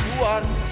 You are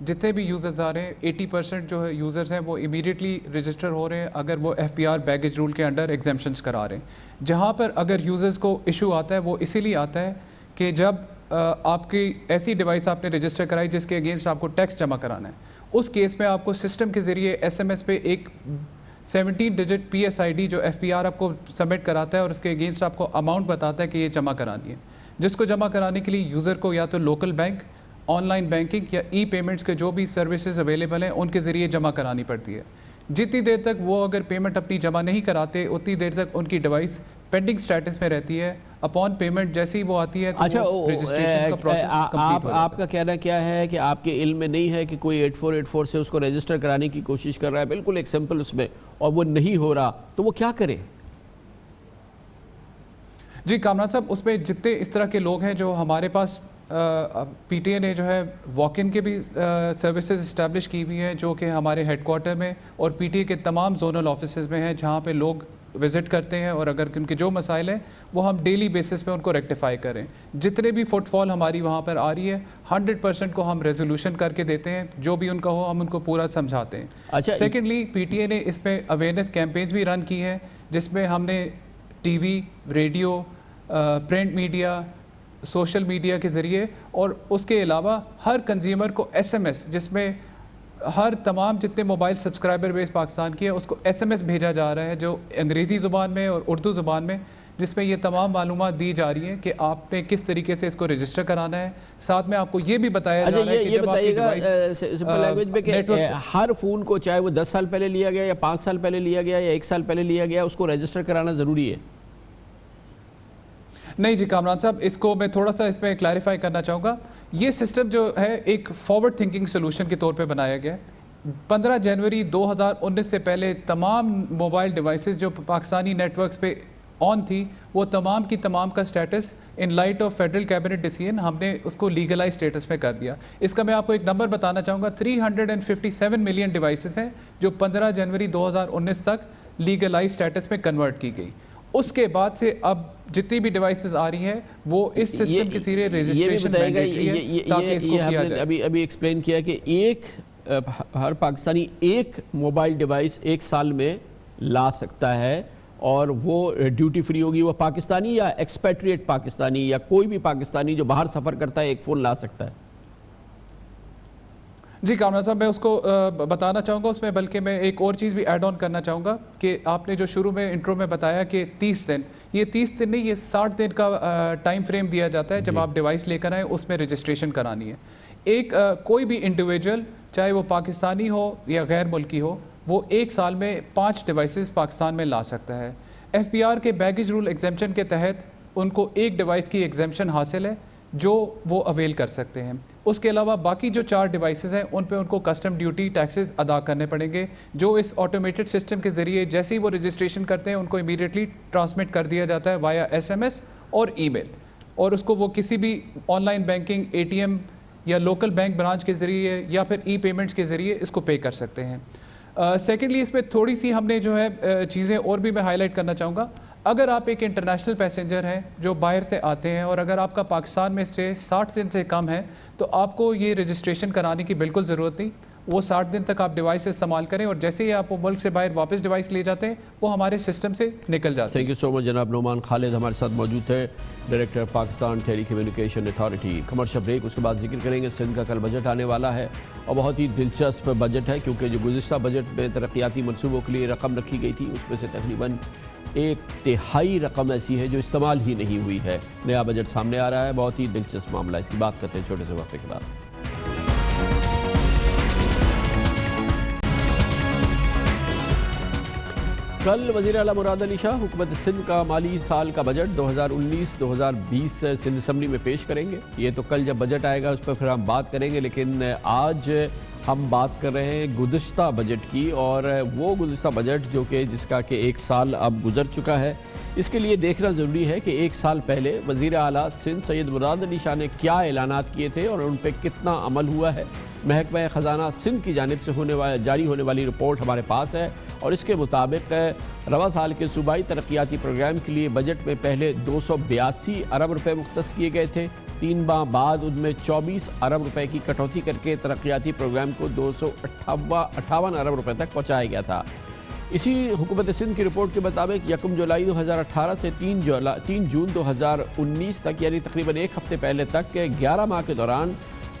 جتنے بھی users آ رہے ہیں 80% جو یوزرز ہیں وہ امیڈیٹلی رجسٹر ہو رہے ہیں اگر وہ FPR بیگیج رول کے انڈر ایگزیمپشنز کرا رہے ہیں. جہاں پر اگر یوزرز کو ایشو آتا ہے وہ اسی لیے آتا ہے کہ جب آپ کی ایسی ڈیوائس آپ نے رجسٹر کرائی جس کے اگینسٹ آپ کو ٹیکس جمع کرانا ہے, اس کیس میں آپ کو سسٹم کے ذریعے SMS پہ ایک 17 ڈیجٹ PSID جو FPR آپ کو سبمٹ کراتا ہے اور اس کے اگینسٹ آپ کو اماؤنٹ بتاتا ہے کہ یہ جمع کرانی ہے, جس کو جمع کرانے کے لیے یوزر کو یا تو local bank, on line banking یا ای پیمنٹس کے جو بھی سروسز اویلیبل ہیں ان کے ذریعے جمع کرانی پڑتی ہے. جتنی دیر تک وہ اگر پیمنٹ اپنی جمع نہیں کراتے اتنی دیر تک ان کی ڈیوائس پینڈنگ سٹیٹس میں رہتی ہے. اپون پیمنٹ جیسے ہی وہ آتی ہے تو وہ رجسٹریشن کا پروسیس کمپلیٹ ہو جاتا ہے. آپ کا کہنا کیا ہے کہ آپ کے علم میں نہیں ہے کہ کوئی 8484 سے اس کو رجسٹر کرانے کی کوشش کر رہا ہے, بالکل ایک سمپل اس میں, اور وہ نہیں ہو رہا, تو وہ کیا کرے؟ جی کامران صاحب, اس میں جتنے اس طرح کے لوگ ہیں جو ہمارے پاس PTA نے جو ہے واک ان کے بھی سروسز اسٹیبلش کی ہوئی ہیں جو کہ ہمارے ہیڈ کوارٹر میں اور PTA کے تمام زونل آفیسز میں ہیں جہاں پہ لوگ وزٹ کرتے ہیں, اور اگر ان کے جو مسائل ہیں وہ ہم ڈیلی بیسس پہ ان کو ریکٹیفائی کریں. جتنے بھی فٹ فال ہماری وہاں پر آ رہی ہے 100% کو ہم ریزولوشن کر کے دیتے ہیں, جو بھی ان کا ہو ہم ان کو پورا سمجھاتے ہیں. سیکنڈلی PTA نے اس پہ اویئرنیس کیمپینز بھی رن کی ہیں جس میں ہم نے T V, radio, print media, social media کے ذریعے اور اس کے علاوہ ہر کنزیومر کو SMS جس میں ہر تمام جتنے موبائل سبسکرائبر بیس پاکستان کی ہے اس کو SMS بھیجا جا رہا ہے جو انگریزی زبان میں اور اردو زبان میں, جس میں یہ تمام معلومات دی جا رہی ہیں کہ آپ نے کس طریقے سے اس کو رجسٹر کرانا ہے. ساتھ میں آپ کو یہ بھی بتایا جا رہا ہے کہ جب آپ کی ڈیوائس سمپل لینگویج میں کہ ہر فون کو چاہے وہ 10 سال پہلے لیا گیا یا 5 سال پہلے لیا گیا یا 1 سال پہلے لیا گیا اس کو رجسٹر کرانا ضروری ہے. نہیں جی کامران صاحب, اس کو میں تھوڑا سا اس میں کلیریفائی کرنا چاہوں گا. یہ سسٹم جو ہے ایک فارورڈ تھنکنگ سولوشن کے طور پہ بنایا گیا ہے. 15 جنوری 2019 سے پہلے تمام موبائل ڈیوائسز جو پاکستانی نیٹ ورکس پہ آن تھی وہ تمام کی تمام کا status in light of federal cabinet decision ہم نے اس کو لیگلائز سٹیٹس میں کر دیا. اس کا میں آپ کو ایک نمبر بتانا چاہوں گا, 357 ملین ڈیوائسز ہیں جو 15 جنوری 2019 تک لیگلائز سٹیٹس میں کنورٹ کی گئی. اس کے بعد سے اب جتنی بھی ڈیوائسز آ رہی ہیں وہ اس سسٹم کے ذریعے رجسٹریشن مینڈیٹری ہے تاکہ اس کو کیا جائے. ابھی ایکسپلین کیا کہ ہر پاکستانی ایک موبائل ڈیوائس 1 سال میں لا سکتا ہے اور وہ ڈیوٹی فری ہوگی. وہ پاکستانی یا ایکسپیٹریٹ پاکستانی یا کوئی بھی پاکستانی جو باہر سفر کرتا ہے ایک فون لا سکتا ہے؟ جی کامران صاحب, میں اس کو بتانا چاہوں گا اس میں, بلکہ میں ایک اور چیز بھی ایڈ آن کرنا چاہوں گا کہ آپ نے جو شروع میں انٹرو میں بتایا کہ 30 دن, یہ 30 دن نہیں, یہ 60 دن کا ٹائم فریم دیا جاتا ہے جب آپ ڈیوائس لے کر آئیں اس میں رجسٹریشن کرانی ہے. ایک کوئی بھی انڈیویجول چاہے وہ پاکستانی ہو یا غیر ملکی ہو وہ 1 سال میں 5 ڈیوائسز پاکستان میں لا سکتا ہے. FPR کے بیگیج رول ایگزیمپشن کے تحت ان کو ایک ڈیوائس کی ایگزیمپشن حاصل ہے جو وہ اویل کر سکتے ہیں. اس کے علاوہ باقی جو 4 ڈیوائسز ہیں ان پہ ان کو کسٹم ڈیوٹی ٹیکسز ادا کرنے پڑیں گے جو اس آٹومیٹڈ سسٹم کے ذریعے جیسے ہی وہ رجسٹریشن کرتے ہیں ان کو امیڈیٹلی ٹرانسمٹ کر دیا جاتا ہے وایا SMS اور ای میل, اور اس کو وہ کسی بھی آن لائن بینکنگ, ATM یا لوکل بینک برانچ کے ذریعے یا پھر ای پیمنٹس کے ذریعے اس کو پے کر سکتے ہیں. سیکنڈلی اس میں تھوڑی سی ہم نے جو ہے چیزیں اور بھی میں ہائی لائٹ کرنا چاہوں گا. اگر آپ ایک انٹرنیشنل پیسنجر ہیں جو باہر سے آتے ہیں اور اگر آپ کا پاکستان میں اسٹے 60 دن سے کم ہے تو آپ کو یہ رجسٹریشن کرانے کی بالکل ضرورت نہیں. وہ 60 دن تک آپ ڈیوائس استعمال کریں اور جیسے ہی آپ ملک سے باہر واپس ڈیوائس لے جاتے ہیں وہ ہمارے سسٹم سے نکل جاتے ہیں. تھینک یو سو مچ جناب نعمان خالد ہمارے ساتھ موجود ہے, ڈائریکٹر پاکستان ٹیلی کمیونیکیشن اتھارٹی. کمرشل بریک, اس کے بعد ذکر کریں گے سندھ کا کل بجٹ آنے والا ہے اور بہت ہی دلچسپ بجٹ ہے کیونکہ جو گزشتہ بجٹ میں ترقیاتی منصوبوں کے لیے رقم رکھی گئی تھی اس میں سے تقریباً 1/3 رقم ایسی ہے جو استعمال ہی نہیں ہوئی ہے. نیا بجٹ سامنے آ رہا ہے, بہت ہی دلچسپ معاملہ, اس کی بات کرتے ہیں چھوٹے سے وقفے کے بعد. کل وزیر اعلیٰ مراد علی شاہ حکومت سندھ کا مالی سال کا بجٹ 2019-2020 سندھ اسمبلی میں پیش کریں گے. یہ تو کل جب بجٹ آئے گا اس پر پھر ہم بات کریں گے, لیکن آج ہم بات کر رہے ہیں گزشتہ بجٹ کی, اور وہ گزشتہ بجٹ جو کہ جس کا کہ 1 سال اب گزر چکا ہے. اس کے لیے دیکھنا ضروری ہے کہ 1 سال پہلے وزیر اعلیٰ سندھ سید مراد علی شاہ نے کیا اعلانات کیے تھے اور ان پہ کتنا عمل ہوا ہے. محکمہ خزانہ سندھ کی جانب سے جاری ہونے والی رپورٹ ہمارے پاس ہے، اور اس کے مطابق رواں سال کے صوبائی ترقیاتی پروگرام کے لیے بجٹ میں پہلے 282 ارب روپے مختص کیے گئے تھے۔ 3 ماہ بعد ان میں 24 ارب روپے کی کٹوتی کر کے ترقیاتی پروگرام کو 258 ارب روپے تک پہنچایا گیا تھا۔ اسی حکومت سندھ کی رپورٹ کے مطابق 1 جولائی 2018 سے 3 جون 2019 تک، یعنی تقریباً ایک ہفتے پہلے تک 11 ماہ کے دوران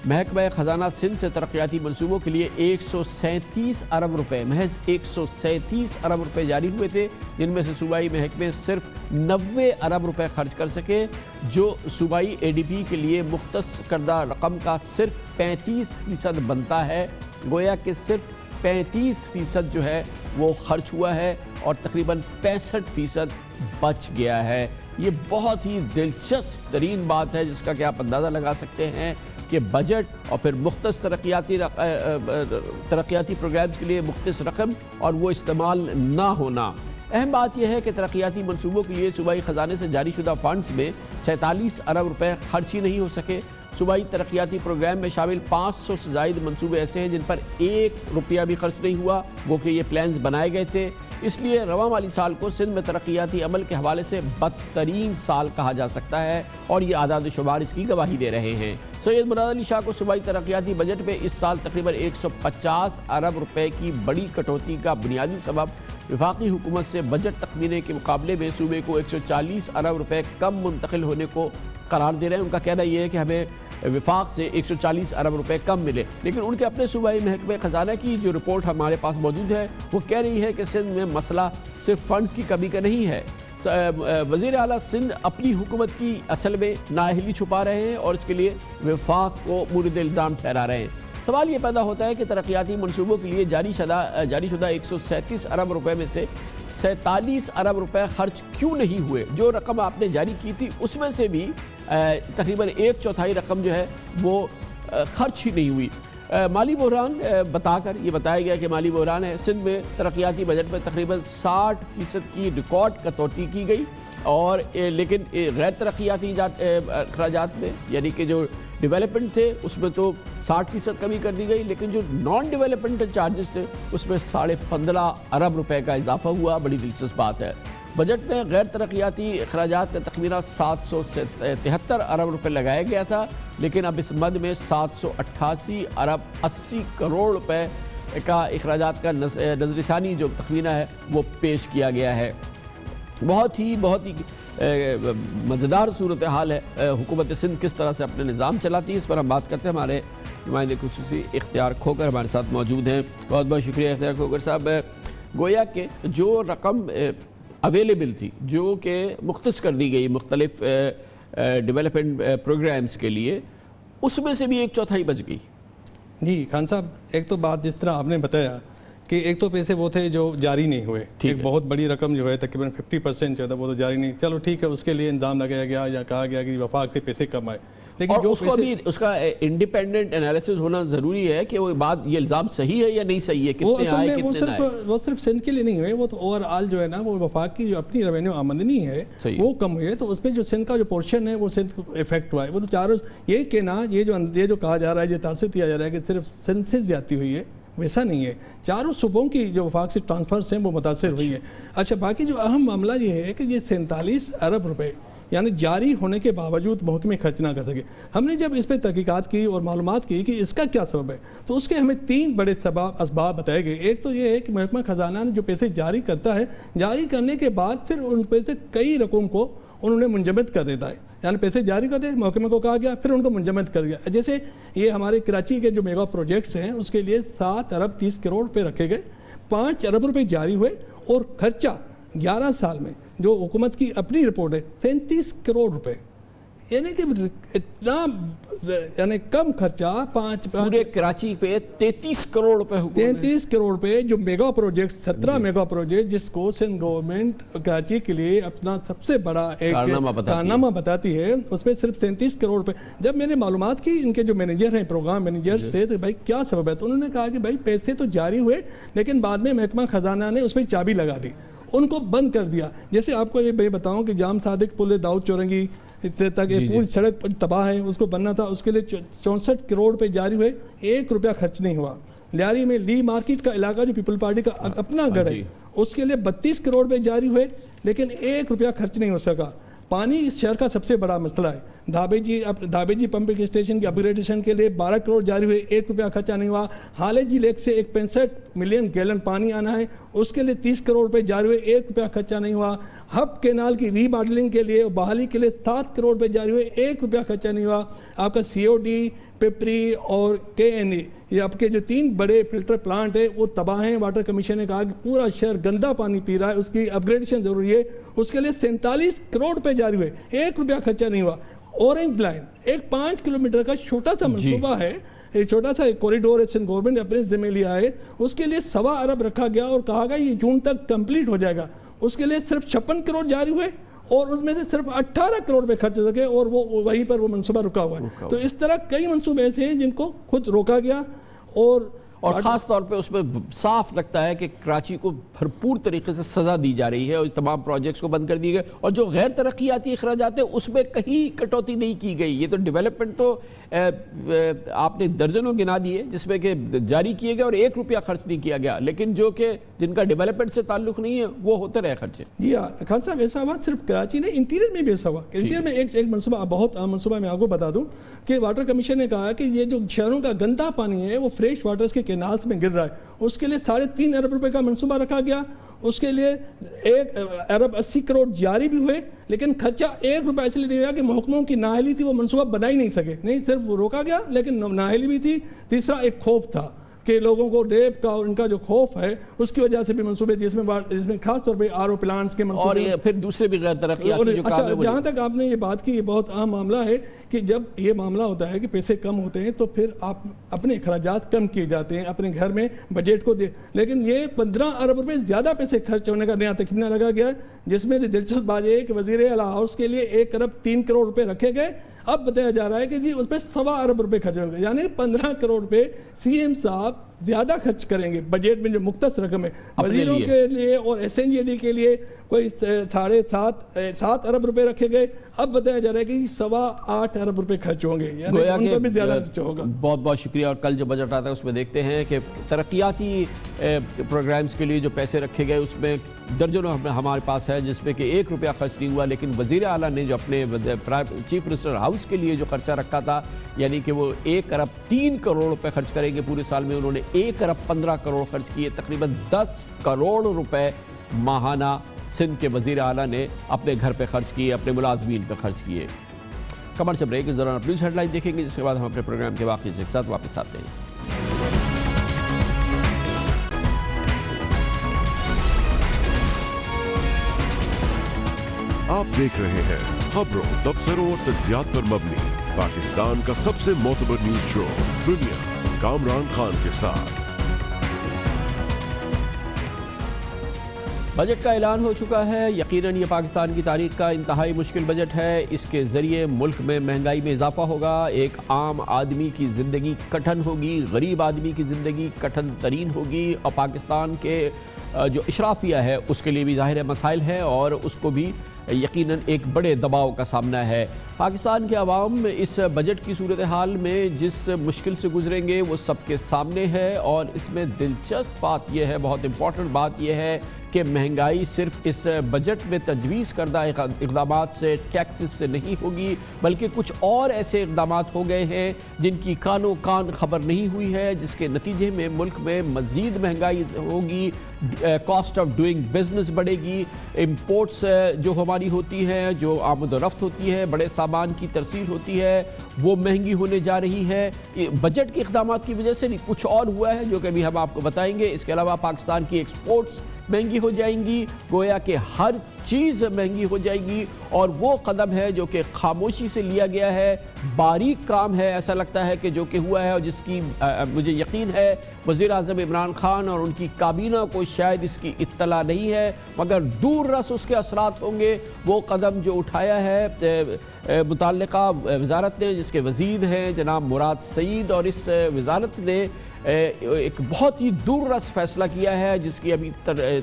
محکمہ خزانہ سندھ سے ترقیاتی منصوبوں کے لیے 137 ارب روپے، محض 137 ارب روپے جاری ہوئے تھے، جن میں سے صوبائی محکمے صرف 90 ارب روپے خرچ کر سکے، جو صوبائی اے ڈی پی کے لیے مختص کردہ رقم کا صرف 35% بنتا ہے۔ گویا کہ صرف 35% جو ہے وہ خرچ ہوا ہے اور تقریباً 65% بچ گیا ہے۔ یہ بہت ہی دلچسپ ترین بات ہے، جس کا کہ آپ اندازہ لگا سکتے ہیں کہ بجٹ اور پھر مختص ترقیاتی پروگرامز کے لیے مختص رقم اور وہ استعمال نہ ہونا۔ اہم بات یہ ہے کہ ترقیاتی منصوبوں کے لیے صوبائی خزانے سے جاری شدہ فنڈز میں 47 ارب روپے خرچ ہی نہیں ہو سکے۔ صوبائی ترقیاتی پروگرام میں شامل 500 سے زائد منصوبے ایسے ہیں جن پر 1 روپیہ بھی خرچ نہیں ہوا، وہ کہ یہ پلانز بنائے گئے تھے۔ اس لیے رواں مالی سال کو سندھ میں ترقیاتی عمل کے حوالے سے بدترین سال کہا جا سکتا ہے، اور یہ اعداد و شمار اس کی گواہی دے رہے ہیں۔ سید مراد علی شاہ کو صوبائی ترقیاتی بجٹ میں اس سال تقریباً 150 ارب روپے کی بڑی کٹوتی کا بنیادی سبب وفاقی حکومت سے بجٹ تخمینے کے مقابلے میں صوبے کو 140 ارب روپے کم منتقل ہونے کو قرار دے رہے ہیں۔ ان کا کہنا یہ ہے کہ ہمیں وفاق سے 140 ارب روپے کم ملے، لیکن ان کے اپنے صوبائی محکمہ خزانہ کی جو رپورٹ ہمارے پاس موجود ہے وہ کہہ رہی ہے کہ سندھ میں مسئلہ صرف فنڈز کی کمی کا نہیں ہے۔ وزیر اعلیٰ سندھ اپنی حکومت کی اصل میں نااہلی چھپا رہے ہیں اور اس کے لیے وفاق کو مورد الزام ٹھہرا رہے ہیں۔ سوال یہ پیدا ہوتا ہے کہ ترقیاتی منصوبوں کے لیے جاری شدہ 137 ارب روپے میں سے 47 ارب روپے خرچ کیوں نہیں ہوئے؟ جو رقم آپ نے جاری کی تھی اس میں سے بھی تقریباً 1/4 رقم جو ہے وہ خرچ ہی نہیں ہوئی۔ مالی بحران بتا کر یہ بتایا گیا کہ مالی بحران ہے۔ سندھ میں ترقیاتی بجٹ میں تقریباً 60% کی ریکارڈ کٹوتی کی گئی، اور لیکن غیر ترقیاتی اخراجات میں، یعنی کہ جو ڈیولپمنٹ تھے اس میں تو 60% کمی کر دی گئی، لیکن جو نان ڈیولپمنٹ چارجز تھے اس میں 15.5 ارب روپے کا اضافہ ہوا۔ بڑی دلچسپ بات ہے۔ بجٹ میں غیر ترقیاتی اخراجات کا تخمینہ 773 ارب روپے لگایا گیا تھا، لیکن اب اس مد میں 788 ارب 80 کروڑ روپے کا اخراجات کا نظر ثانی جو تخمینہ ہے وہ پیش کیا گیا ہے۔ بہت ہی مزیدار صورتحال ہے۔ حکومت سندھ کس طرح سے اپنے نظام چلاتی ہے، اس پر ہم بات کرتے ہیں۔ ہمارے نمائندے خصوصی اختیار کھوکر ہمارے ساتھ موجود ہیں۔ بہت بہت شکریہ اختیار کھوکر صاحب۔ گویا کہ جو رقم اویلیبل تھی، جو کہ مختص کر دی گئی مختلف ڈیولپمنٹ پروگرامز کے لیے، اس میں سے بھی 1/4 بچ گئی۔ جی خان صاحب، ایک تو بات جس طرح آپ نے بتایا کہ ایک تو پیسے وہ تھے جو جاری نہیں ہوئے، ایک بہت بڑی رقم جو ہے تقریباً 50% جو تھا وہ تو جاری نہیں، چلو ٹھیک ہے، اس کے لیے انتظام لگایا گیا یا کہا گیا کہ وفاق سے پیسے کم آئے، لیکن جو اس کا انڈیپینڈنٹ انالیسس ہونا ضروری ہے کہ وہ بات یہ الزام صحیح ہے یا نہیں صحیح ہے، کتنے آئے کتنے نہ آئے۔ وہ صرف سندھ کے لیے نہیں ہوئے، وہ تو اوور آل جو ہے نا وہ وفاق کی جو اپنی ریونیو آمدنی ہے وہ کم ہوئی ہے، تو اس میں جو سندھ کا جو پورشن ہے وہ سندھ کو افیکٹ ہوا ہے۔ وہ تو چاروں یہ کہنا، یہ جو کہا جا رہا ہے، یہ تاثر دیا جا رہا ہے کہ صرف سندھ سے زیادتی ہوئی ہے، ویسا نہیں ہے۔ چاروں صوبوں کی جو وفاق سے ٹرانسفرز ہیں وہ متاثر ہوئی ہیں۔ اچھا، باقی جو اہم معاملہ یہ ہے کہ یہ 47 ارب روپے یعنی جاری ہونے کے باوجود محکمے خرچ نہ کر سکے۔ ہم نے جب اس پہ تحقیقات کی اور معلومات کی کہ اس کا کیا سبب ہے، تو اس کے ہمیں 3 بڑے اسباب بتائے گئے۔ ایک تو یہ ہے کہ محکمہ خزانہ نے جو پیسے جاری کرتا ہے، جاری کرنے کے بعد پھر ان پیسے کئی رقم کو انہوں نے منجمد کر دیتا ہے، یعنی پیسے جاری کر دے، محکمے کو کہا گیا، پھر ان کو منجمد کر دیا۔ جیسے یہ ہمارے کراچی کے جو میگا پروجیکٹس ہیں اس کے لیے 7 ارب 30 کروڑ روپے رکھے گئے، 5 ارب روپے جاری ہوئے، اور خرچہ 11 سال میں جو حکومت کی اپنی رپورٹ ہے 33 کروڑ روپے، یعنی کہ اتنا یعنی کم خرچہ پورے کراچی پہ 33 کروڑ روپے 33 کروڑ روپے جو میگا پروجیکٹ 17 میگا پروجیکٹ جس کو سندھ گورنمنٹ کراچی کے لیے اپنا سب سے بڑا ایک کارنامہ بتاتی ہے، اس میں صرف 37 کروڑ روپے۔ جب میں نے معلومات کی ان کے جو مینیجر ہیں پروگرام مینیجر سے تو بھائی کیا سبب ہے، تو انہوں نے کہا کہ بھائی پیسے تو جاری ہوئے لیکن بعد میں محکمہ خزانہ نے اس میں چابی لگا دی، ان کو بند کر دیا۔ جیسے آپ کو یہ بتاؤں کہ جام صادق پل داؤد چورنگی تک پوری سڑک تباہ ہے، اس کو بننا تھا، اس کے لیے 64 کروڑ روپے جاری ہوئے، 1 روپیہ خرچ نہیں ہوا۔ لیاری میں لی مارکیٹ کا علاقہ جو پیپل پارٹی کا اپنا گڑھ ہے، اس کے لیے 32 کروڑ روپے جاری ہوئے، لیکن 1 روپیہ خرچ نہیں ہو سکا۔ پانی اس شہر کا سب سے بڑا مسئلہ ہے۔ دھابے جی پمپنگ اسٹیشن کی اپگریڈیشن کے لیے 12 کروڑ جاری ہوئے، 1 روپیہ خرچہ نہیں ہوا۔ ہالے جی لیک سے 65 ملین گیلن پانی آنا ہے، اس کے لیے 30 کروڑ روپے جاری ہوئے، 1 روپیہ خرچہ نہیں ہوا۔ ہب کینال کی ری ماڈلنگ کے لیے اور بحالی کے لیے 7 کروڑ روپے جاری ہوئے، 1 روپیہ خرچہ نہیں ہوا۔ آپ کا COD، پپری اور KNA، یہ آپ کے جو 3 بڑے فلٹر پلانٹ ہیں وہ تباہ ہیں۔ واٹر کمیشن نے کہا کہ پورا شہر گندا پانی پی رہا ہے، اس کی اپگریڈیشن ضروری ہے، اس کے لیے 47 کروڑ روپے جاری ہوئے، 1 روپیہ خرچہ نہیں ہوا۔ اورنج لائن ایک 5 کلومیٹر کا چھوٹا سا منصوبہ ہے، ایک چھوٹا سا کوریڈور ہے، سندھ گورنمنٹ نے اپنے ذمہ لیا ہے، اس کے لیے 1.25 ارب رکھا گیا اور کہا گیا یہ جون تک کمپلیٹ ہو جائے گا۔ اس کے لیے صرف 56 کروڑ جاری ہوئے اور اس میں سے صرف 18 کروڑ روپے خرچ ہو سکے، اور وہ وہیں پر وہ منصوبہ رکا ہوا ہے۔ تو اس طرح کئی منصوبے ایسے ہیں جن کو خود روکا گیا، اور خاص طور پہ اس میں صاف لگتا ہے کہ کراچی کو بھرپور طریقے سے سزا دی جا رہی ہے اور تمام پروجیکٹس کو بند کر دیے گئے، اور جو غیر ترقیاتی اخراجات ہیں اس میں کہیں کٹوتی نہیں کی گئی۔ یہ تو ڈیولپمنٹ تو آپ نے درجنوں گنا دیے جس میں کہ جاری کیے گئے اور 1 روپیہ خرچ نہیں کیا گیا، لیکن جو کہ جن کا ڈیولپمنٹ سے تعلق نہیں ہے وہ ہوتے رہے خرچے۔ جی ہاں خان صاحب، ایسا ہوا صرف کراچی نہیں، انٹیریئر میں بھی ایسا ہوا۔ انٹیریئر میں ایک منصوبہ، بہت اہم منصوبہ میں آپ کو بتا دوں کہ واٹر کمیشن نے کہا کہ یہ جو شہروں کا گندا پانی ہے وہ فریش واٹرز کے کینالز میں گر رہا ہے، اس کے لیے 3.5 ارب روپے کا منصوبہ رکھا گیا۔ اس کے لیے 1 ارب 80 کروڑ جاری بھی ہوئے، لیکن خرچہ 1 روپے اس لیے نہیں ہوا کہ محکموں کی نااہلی تھی، وہ منصوبہ بنا ہی نہیں سکے۔ نہیں صرف وہ روکا گیا لیکن نااہلی بھی تھی۔ تیسرا ایک خوف تھا کہ لوگوں کو ریپ کا اور ان کا جو خوف ہے اس کی وجہ سے بھی منصوبے تھے، اس میں خاص طور پہ RO پلانٹس کے منصوبے، اور پھر دوسرے بھی غیر ترقیاتی جو کام ہے۔ جہاں تک آپ نے یہ بات کی، یہ بہت اہم معاملہ ہے کہ جب یہ معاملہ ہوتا ہے کہ پیسے کم ہوتے ہیں تو پھر آپ اپنے اخراجات کم کیے جاتے ہیں، اپنے گھر میں بجٹ کو لیکن یہ 15 ارب روپے زیادہ پیسے خرچ ہونے کا نیا تخمینہ لگا گیا ہے، جس میں دلچسپ بات یہ ہے کہ وزیر اعلیٰ ہاؤس کے لیے 1 ارب 3 کروڑ روپے رکھے گئے۔ اب بتایا جا رہا ہے کہ جی اس پہ 1.25 ارب روپے خرچ ہوں گے، یعنی 15 کروڑ روپے CM صاحب زیادہ خرچ کریں گے بجٹ میں جو مختص رقم ہے وزیروں کے لیے، اور SNGD کے لیے کوئی 7.5 ارب روپے رکھے گئے۔ اب بتایا جا رہا ہے کہ 8.25 ارب روپے خرچ ہوں گے، یعنی ان کو بھی زیادہ خرچ ہوگا۔ بہت بہت شکریہ، اور کل جو بجٹ آتا ہے اس میں دیکھتے ہیں کہ ترقیاتی پروگرامز کے لیے جو پیسے رکھے گئے اس میں درجنوں ہمارے پاس ہے، جس میں کہ 1 روپیہ خرچ نہیں ہوا، لیکن وزیر اعلیٰ نے جو اپنے چیف منسٹر ہاؤس کے لیے جو خرچہ رکھا تھا، یعنی کہ وہ 1 ارب 3 کروڑ روپے خرچ کریں گے پورے سال میں، انہوں نے 1 ارب 15 کروڑ خرچ کیے، تقریباً 10 کروڑ روپے ماہانہ سندھ کے وزیر اعلیٰ نے اپنے گھر پہ خرچ کیے، اپنے ملازمین پہ خرچ کیے۔ کمرشل بریک کے دوران نیوز ہیڈ لائن دیکھیں گے، جس کے بعد ہم اپنے پروگرام کے واقعے کے ساتھ واپس آتے ہیں۔ آپ دیکھ رہے ہیں خبروں، تبصروں اور تجزیات پر مبنی پاکستان کا سب سے معتبر نیوز شو دنیا، کامران خان کے ساتھ۔ بجٹ کا اعلان ہو چکا ہے، یقیناً یہ پاکستان کی تاریخ کا انتہائی مشکل بجٹ ہے۔ اس کے ذریعے ملک میں مہنگائی میں اضافہ ہوگا، ایک عام آدمی کی زندگی کٹھن ہوگی، غریب آدمی کی زندگی کٹھن ترین ہوگی، اور پاکستان کے جو اشرافیہ ہے اس کے لیے بھی ظاہر مسائل ہیں، اور اس کو بھی یقیناً ایک بڑے دباؤ کا سامنا ہے۔ پاکستان کے عوام اس بجٹ کی صورتحال میں جس مشکل سے گزریں گے وہ سب کے سامنے ہے، اور اس میں دلچسپ بات یہ ہے، بہت امپورٹنٹ بات یہ ہے کہ مہنگائی صرف اس بجٹ میں تجویز کردہ اقدامات سے، ٹیکسز سے نہیں ہوگی، بلکہ کچھ اور ایسے اقدامات ہو گئے ہیں جن کی کانوں کان خبر نہیں ہوئی ہے، جس کے نتیجے میں ملک میں مزید مہنگائی ہوگی، کاسٹ آف ڈوئنگ بزنس بڑھے گی، امپورٹس جو ہماری ہوتی ہیں، جو آمد و رفت ہوتی ہے، بڑے سامان کی ترسیل ہوتی ہے، وہ مہنگی ہونے جا رہی ہے۔ بجٹ کے اقدامات کی وجہ سے نہیں، کچھ اور ہوا ہے جو کہ ابھی ہم آپ کو بتائیں گے۔ اس کے علاوہ پاکستان کی ایکسپورٹس مہنگی ہو جائیں گی، گویا کہ ہر چیز مہنگی ہو جائے گی، اور وہ قدم ہے جو کہ خاموشی سے لیا گیا ہے، باریک کام ہے ایسا لگتا ہے کہ جو کہ ہوا ہے، اور جس کی مجھے یقین ہے وزیر اعظم عمران خان اور ان کی کابینہ کو شاید اس کی اطلاع نہیں ہے، مگر دور رس اس کے اثرات ہوں گے۔ وہ قدم جو اٹھایا ہے متعلقہ وزارت نے، جس کے وزیر ہیں جناب مراد سعید، اور اس وزارت نے ایک بہت ہی دور رس فیصلہ کیا ہے جس کی ابھی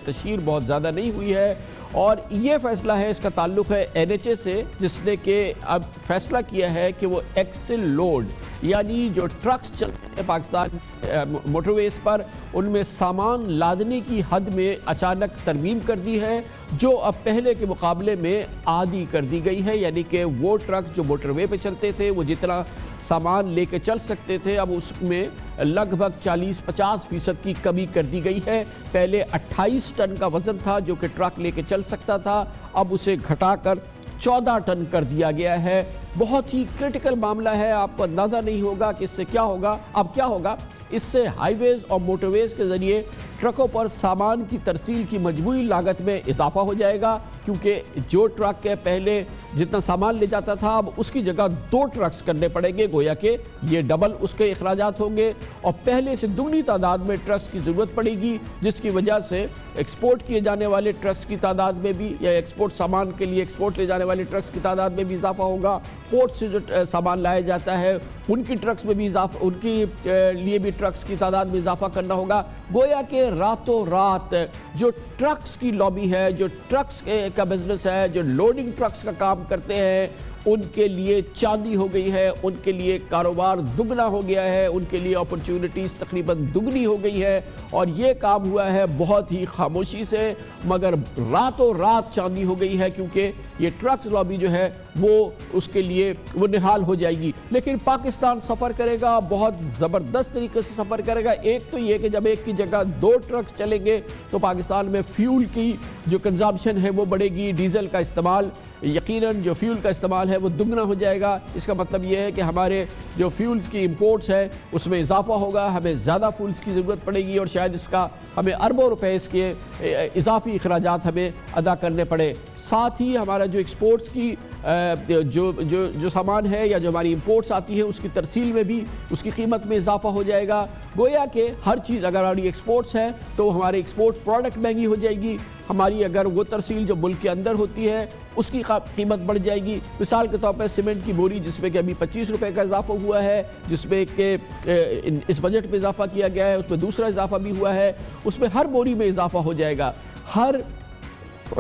تشہیر بہت زیادہ نہیں ہوئی ہے، اور یہ فیصلہ ہے، اس کا تعلق ہے NHA سے، جس نے کہ اب فیصلہ کیا ہے کہ وہ ایکسل لوڈ یعنی جو ٹرکس چلتے ہیں پاکستان موٹر ویز پر، ان میں سامان لادنے کی حد میں اچانک ترمیم کر دی ہے، جو اب پہلے کے مقابلے میں عادی کر دی گئی ہے، یعنی کہ وہ ٹرک جو موٹر وے پہ چلتے تھے وہ جتنا سامان لے کے چل سکتے تھے اب اس میں لگ بھگ 40-50% کی کمی کر دی گئی ہے۔ پہلے 28 ٹن کا وزن تھا جو کہ ٹرک لے کے چل سکتا تھا، اب اسے گھٹا کر 14 ٹن کر دیا گیا ہے۔ بہت ہی کرٹیکل معاملہ ہے، آپ کو اندازہ نہیں ہوگا کہ اس سے کیا ہوگا۔ اب کیا ہوگا؟ اس سے ہائی ویز اور موٹر ویز کے ذریعے ٹرکوں پر سامان کی ترسیل کی مجموعی لاگت میں اضافہ ہو جائے گا، کیونکہ جو ٹرک کے پہلے جتنا سامان لے جاتا تھا اب اس کی جگہ 2 ٹرکس کرنے پڑیں گے، گویا کہ یہ ڈبل اس کے اخراجات ہوں گے، اور پہلے سے دگنی تعداد میں ٹرکس کی ضرورت پڑے گی، جس کی وجہ سے ایکسپورٹ کیے جانے والے ٹرکس کی تعداد میں بھی، یا ایکسپورٹ سامان کے لیے ایکسپورٹ لے جانے والے ٹرکس کی تعداد میں بھی اضافہ ہوگا۔ پورٹ سے جو سامان لایا جاتا ہے ان کی ٹرکس میں بھی اضافہ، ان کی لیے بھی ٹرکس کی تعداد میں اضافہ کرنا ہوگا۔ گویا کہ راتوں رات جو ٹرکس کی لابی ہے، جو ٹرکس کا بزنس ہے، جو لوڈنگ ٹرکس کا کام کرتے ہیں، ان کے لیے چاندی ہو گئی ہے، ان کے لیے کاروبار دگنا ہو گیا ہے، ان کے لیے اپرچونٹیز تقریباً دگنی ہو گئی ہے، اور یہ کام ہوا ہے بہت ہی خاموشی سے، مگر راتوں رات چاندی ہو گئی ہے، کیونکہ یہ ٹرکس لابی جو ہے وہ اس کے لیے وہ نہال ہو جائے گی۔ لیکن پاکستان سفر کرے گا، بہت زبردست طریقے سے سفر کرے گا۔ ایک تو یہ کہ جب ایک کی جگہ 2 ٹرکس چلیں گے تو پاکستان میں فیول کی جو کنزمپشن ہے وہ بڑھے گی، ڈیزل کا استعمال، یقیناً جو فیول کا استعمال ہے وہ دگنا ہو جائے گا۔ اس کا مطلب یہ ہے کہ ہمارے جو فیولز کی امپورٹس ہے اس میں اضافہ ہوگا، ہمیں زیادہ فیولز کی ضرورت پڑے گی، اور شاید اس کا ہمیں اربوں روپے اس کے اضافی اخراجات ہمیں ادا کرنے پڑے۔ ساتھ ہی ہمارا جو ایکسپورٹس کی جو سامان ہے یا جو ہماری امپورٹس آتی ہے اس کی ترسیل میں بھی اس کی قیمت میں اضافہ ہو جائے گا۔ گویا کہ ہر چیز، اگر ہماری ایکسپورٹس ہے تو ہمارے ایکسپورٹ پروڈکٹ مہنگی ہو جائے گی، ہماری اگر وہ ترسیل جو ملک کے اندر ہوتی ہے اس کی قیمت بڑھ جائے گی۔ مثال کے طور پر سیمنٹ کی بوری جس میں کہ ابھی 25 روپے کا اضافہ ہوا ہے، جس میں کہ اس بجٹ میں اضافہ کیا گیا ہے، اس میں دوسرا اضافہ بھی ہوا ہے، اس میں ہر بوری میں اضافہ ہو جائے گا۔ ہر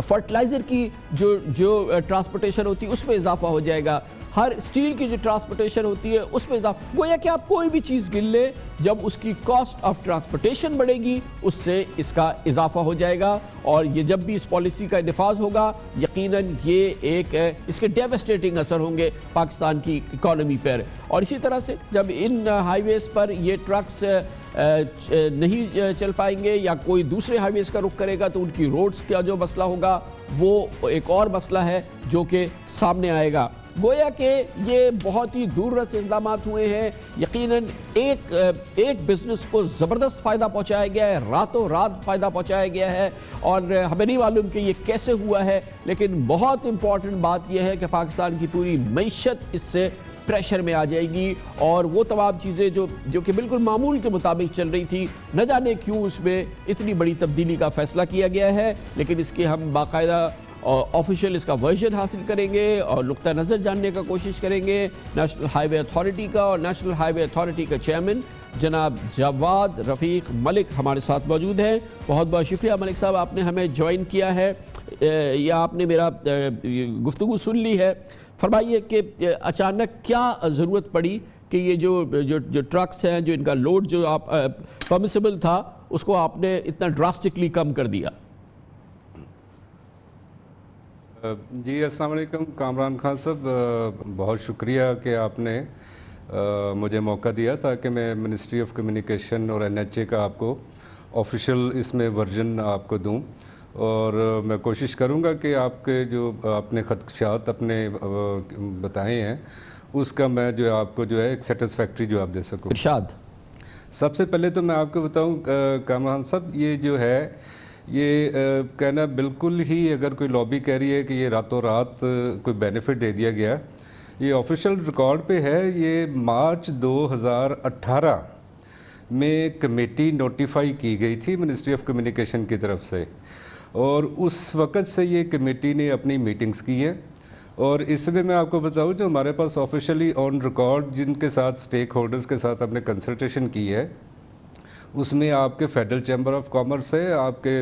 فرٹیلائزر کی جو ٹرانسپورٹیشن ہوتی ہے اس میں اضافہ ہو جائے گا، ہر اسٹیل کی جو ٹرانسپورٹیشن ہوتی ہے اس میں اضافہ۔ گویا کہ آپ کوئی بھی چیز گن لیں، جب اس کی کاسٹ آف ٹرانسپورٹیشن بڑھے گی اس سے اس کا اضافہ ہو جائے گا، اور یہ جب بھی اس پالیسی کا نفاذ ہوگا یقیناً یہ ایک اس کے ڈیوسٹیٹنگ اثر ہوں گے پاکستان کی اکانومی پر۔ اور اسی طرح سے جب ان ہائی ویز پر یہ ٹرکس نہیں چل پائیں گے یا کوئی دوسرے ہائی ویز کا رخ کرے گا تو ان کی روڈز کا جو مسئلہ ہوگا وہ ایک اور مسئلہ ہے جو کہ سامنے آئے گا۔ گویا کہ یہ بہت ہی دور رس اقدامات ہوئے ہیں، یقیناً ایک بزنس کو زبردست فائدہ پہنچایا گیا ہے، راتوں رات فائدہ پہنچایا گیا ہے، اور ہمیں نہیں معلوم کہ یہ کیسے ہوا ہے، لیکن بہت امپورٹنٹ بات یہ ہے کہ پاکستان کی پوری معیشت اس سے پریشر میں آ جائے گی، اور وہ تمام چیزیں جو کہ بالکل معمول کے مطابق چل رہی تھی، نہ جانے کیوں اس میں اتنی بڑی تبدیلی کا فیصلہ کیا گیا ہے، لیکن اس کے ہم باقاعدہ آفیشیل اس کا ورژن حاصل کریں گے اور نقطہ نظر جاننے کا کوشش کریں گے۔ نیشنل ہائی وے اتھارٹی کا اور نیشنل ہائی وے اتھارٹی کا چیئرمین جناب جواد رفیق ملک ہمارے ساتھ موجود ہیں۔ بہت بہت شکریہ ملک صاحب، آپ نے ہمیں جوائن کیا ہے یا آپ نے میرا گفتگو سن لی ہے۔ فرمائیے کہ اچانک کیا ضرورت پڑی کہ یہ جو ٹرکس ہیں، جو ان کا لوڈ جو آپ پرمیسیبل تھا اس کو آپ نے اتنا ڈراسٹکلی کم کر دیا؟ جی السلام علیکم کامران خان صاحب، بہت شکریہ کہ آپ نے مجھے موقع دیا تاکہ میں منسٹری آف کمیونیکیشن اور NHA کا آپ کو آفیشیل اس میں ورژن آپ کو دوں، اور میں کوشش کروں گا کہ آپ کے جو آپ نے خدشات اپنے بتائے ہیں اس کا میں جو آپ کو جو ہے ایک سیٹسفیکٹری جواب دے سکوں۔ ارشاد۔ سب سے پہلے تو میں آپ کو بتاؤں کامران صاحب، یہ جو ہے یہ کہنا بالکل ہی، اگر کوئی لابی کہہ رہی ہے کہ یہ راتوں رات کوئی بینیفٹ دے دیا گیا، یہ آفیشیل ریکارڈ پہ ہے۔ یہ مارچ 2018 میں کمیٹی نوٹیفائی کی گئی تھی منسٹری آف کمیونیکیشن کی طرف سے، اور اس وقت سے یہ کمیٹی نے اپنی میٹنگز کی ہیں، اور اس میں میں آپ کو بتاؤں جو ہمارے پاس آفیشیلی آن ریکارڈ جن کے ساتھ سٹیک ہولڈرز کے ساتھ ہم نے کنسلٹیشن کی ہے، اس میں آپ کے فیڈرل چیمبر آف کامرس ہے، آپ کے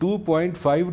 2.5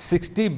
60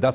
10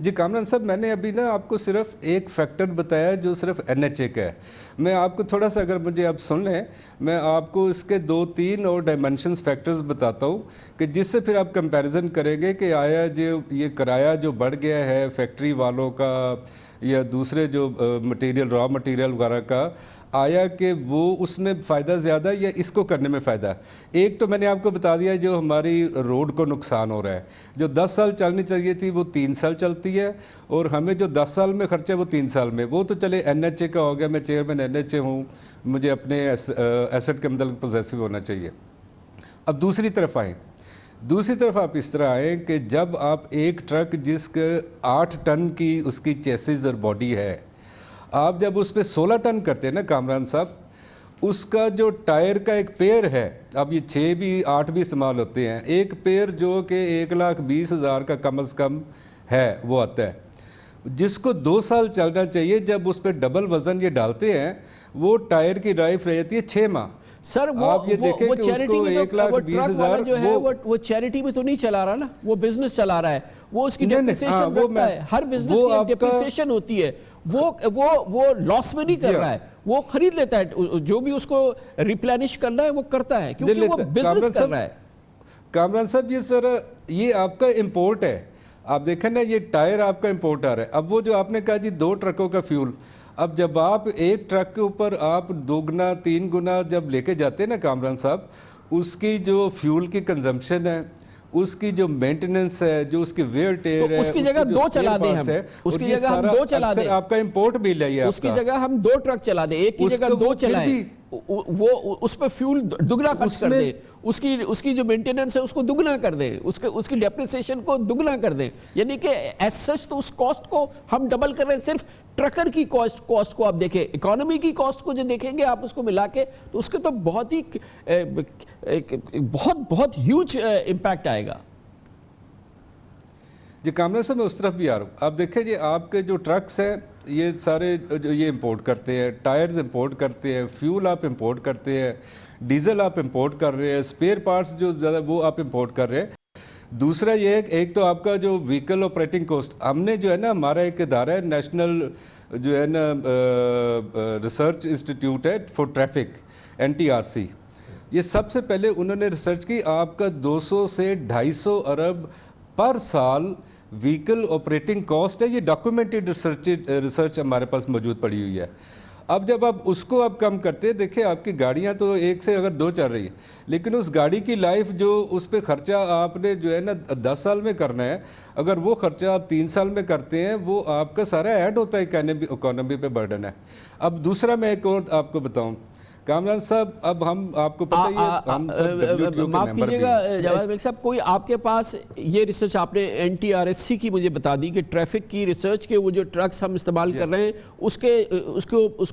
جی کامران صاحب میں نے ابھی نا آپ کو صرف ایک فیکٹر بتایا جو صرف NHA کا ہے. میں آپ کو تھوڑا سا اگر مجھے آپ سن لیں میں آپ کو اس کے 2-3 اور ڈائمنشنز فیکٹرز بتاتا ہوں کہ جس سے پھر آپ کمپیریزن کریں گے کہ آیا جو یہ کرایہ جو بڑھ گیا ہے فیکٹری والوں کا یا دوسرے جو مٹیریل را مٹیریل وغیرہ کا, آیا کہ وہ اس میں فائدہ زیادہ یا اس کو کرنے میں فائدہ. ایک تو میں نے آپ کو بتا دیا جو ہماری روڈ کو نقصان ہو رہا ہے, جو 10 سال چلنی چاہیے تھی وہ 3 سال چلتی ہے, اور ہمیں جو 10 سال میں خرچہ وہ 3 سال میں. وہ تو چلے NHA کا ہو گیا, میں چیئرمین NHA ہوں, مجھے اپنے ایسٹ کے متعلق پوزیسو ہونا چاہیے. اب دوسری طرف آئیں, دوسری طرف آپ اس طرح آئیں کہ جب آپ ایک ٹرک جس کے 8 ٹن کی اس کی چیسز اور باڈی ہے, آپ جب اس پہ 16 ٹن کرتے ہیں نا کامران صاحب, اس کا جو ٹائر کا ایک پیئر ہے, اب یہ 6 بھی 8 بھی استعمال ہوتے ہیں, ایک پیئر جو کہ 1,20,000 کا کم از کم ہے وہ آتا ہے, جس کو 2 سال چلنا چاہیے. جب اس پہ ڈبل وزن یہ ڈالتے ہیں وہ ٹائر کی لائف رہ جاتی ہے 6 ماہ. سر آپ یہ دیکھیں کہ اس کو 1,20,000 جو ہے وہ چیریٹی میں تو نہیں چلا رہا نا, وہ بزنس چلا رہا ہے, وہ اس کی ڈیپریسیشن رکھتا ہے, ہر بزنس کی ڈیپریسیشن ہوتی ہے, وہ لاس میں نہیں کر رہا ہے, وہ خرید لیتا ہے, جو بھی اس کو ریپلینش کرنا ہے وہ کرتا ہے کیونکہ وہ بزنس کر رہا ہے. کامران صاحب یہ سر یہ آپ کا امپورٹ ہے, آپ دیکھیں نا یہ ٹائر آپ کا امپورٹ آ رہا ہے. اب وہ جو آپ نے کہا جی 2 ٹرکوں کا فیول, اب جب آپ ایک ٹرک کے اوپر آپ 2 گنا 3 گنا جب لے کے جاتے ہیں نا کامران صاحب, اس کی جو فیول کی کنزمپشن ہے, اس کی جو مینٹیننس ہے, جو اس کی ویئر ٹیئر ہے, اس کی جگہ 2 چلا دیں ہم, اس کی جگہ ہم 2 چلا دیں, آپ کا امپورٹ بھی لائیے, اس کی جگہ ہم 2 ٹرک چلا دیں, ایک کی جگہ 2 چلائیں, وہ اس پہ فیول دگنا خرچ کر دیں, اس کی جو مینٹیننس ہے اس کو دگنا کر دیں, اس کی ڈیپریسیشن کو دگنا کر دیں. یعنی کہ ایز سچ تو اس کاسٹ کو ہم ڈبل کر رہے ہیں. صرف ٹرکر کی کاسٹ کو آپ دیکھیں, اکانومی کی کاسٹ کو جو دیکھیں گے آپ اس کو ملا کے, تو اس کے تو بہت ہی بہت ہیوج امپیکٹ آئے گا. جی کامران صاحب میں اس طرف بھی آ رہا ہوں. آپ دیکھیں جی آپ کے جو ٹرکس ہیں یہ سارے جو یہ امپورٹ کرتے ہیں, ٹائرز امپورٹ کرتے ہیں, فیول آپ امپورٹ کرتے ہیں, ڈیزل آپ امپورٹ کر رہے ہیں, اسپیئر پارٹس جو زیادہ وہ آپ امپورٹ کر رہے ہیں. دوسرا یہ ہے کہ ایک تو آپ کا جو وہیکل آپریٹنگ کوسٹ, ہم نے جو ہے نا ہمارا ایک ادارہ ہے نیشنل جو ہے نا ریسرچ انسٹیٹیوٹ ہے فار ٹریفک NTRC, یہ سب سے پہلے انہوں نے ریسرچ کی, آپ کا 200 سے 250 ارب پر سال وہیکل آپریٹنگ کاسٹ ہے. یہ ڈاکومنٹڈ ریسرچ ہمارے پاس موجود پڑی ہوئی ہے. اب جب آپ اس کو آپ کم کرتے ہیں, دیکھیں آپ کی گاڑیاں تو 1 سے اگر 2 چل رہی ہیں, لیکن اس گاڑی کی لائف جو اس پہ خرچہ آپ نے جو ہے نا 10 سال میں کرنا ہے, اگر وہ خرچہ آپ 3 سال میں کرتے ہیں وہ آپ کا سارا ایڈ ہوتا ہے, اکانومی پہ برڈن ہے. اب دوسرا میں ایک اور آپ کو بتاؤں کامران صاحب, اب ہم آپ کو پتہ ہے ہم سب WTO کے معاف ممبر بھی کیجیے گا جاوید ملک صاحب, کوئی آپ کے پاس یہ ریسرچ آپ نے NTRC کی مجھے بتا دی کہ ٹریفک کی ریسرچ کے وہ جو ٹرکس ہم استعمال کر رہے ہیں اس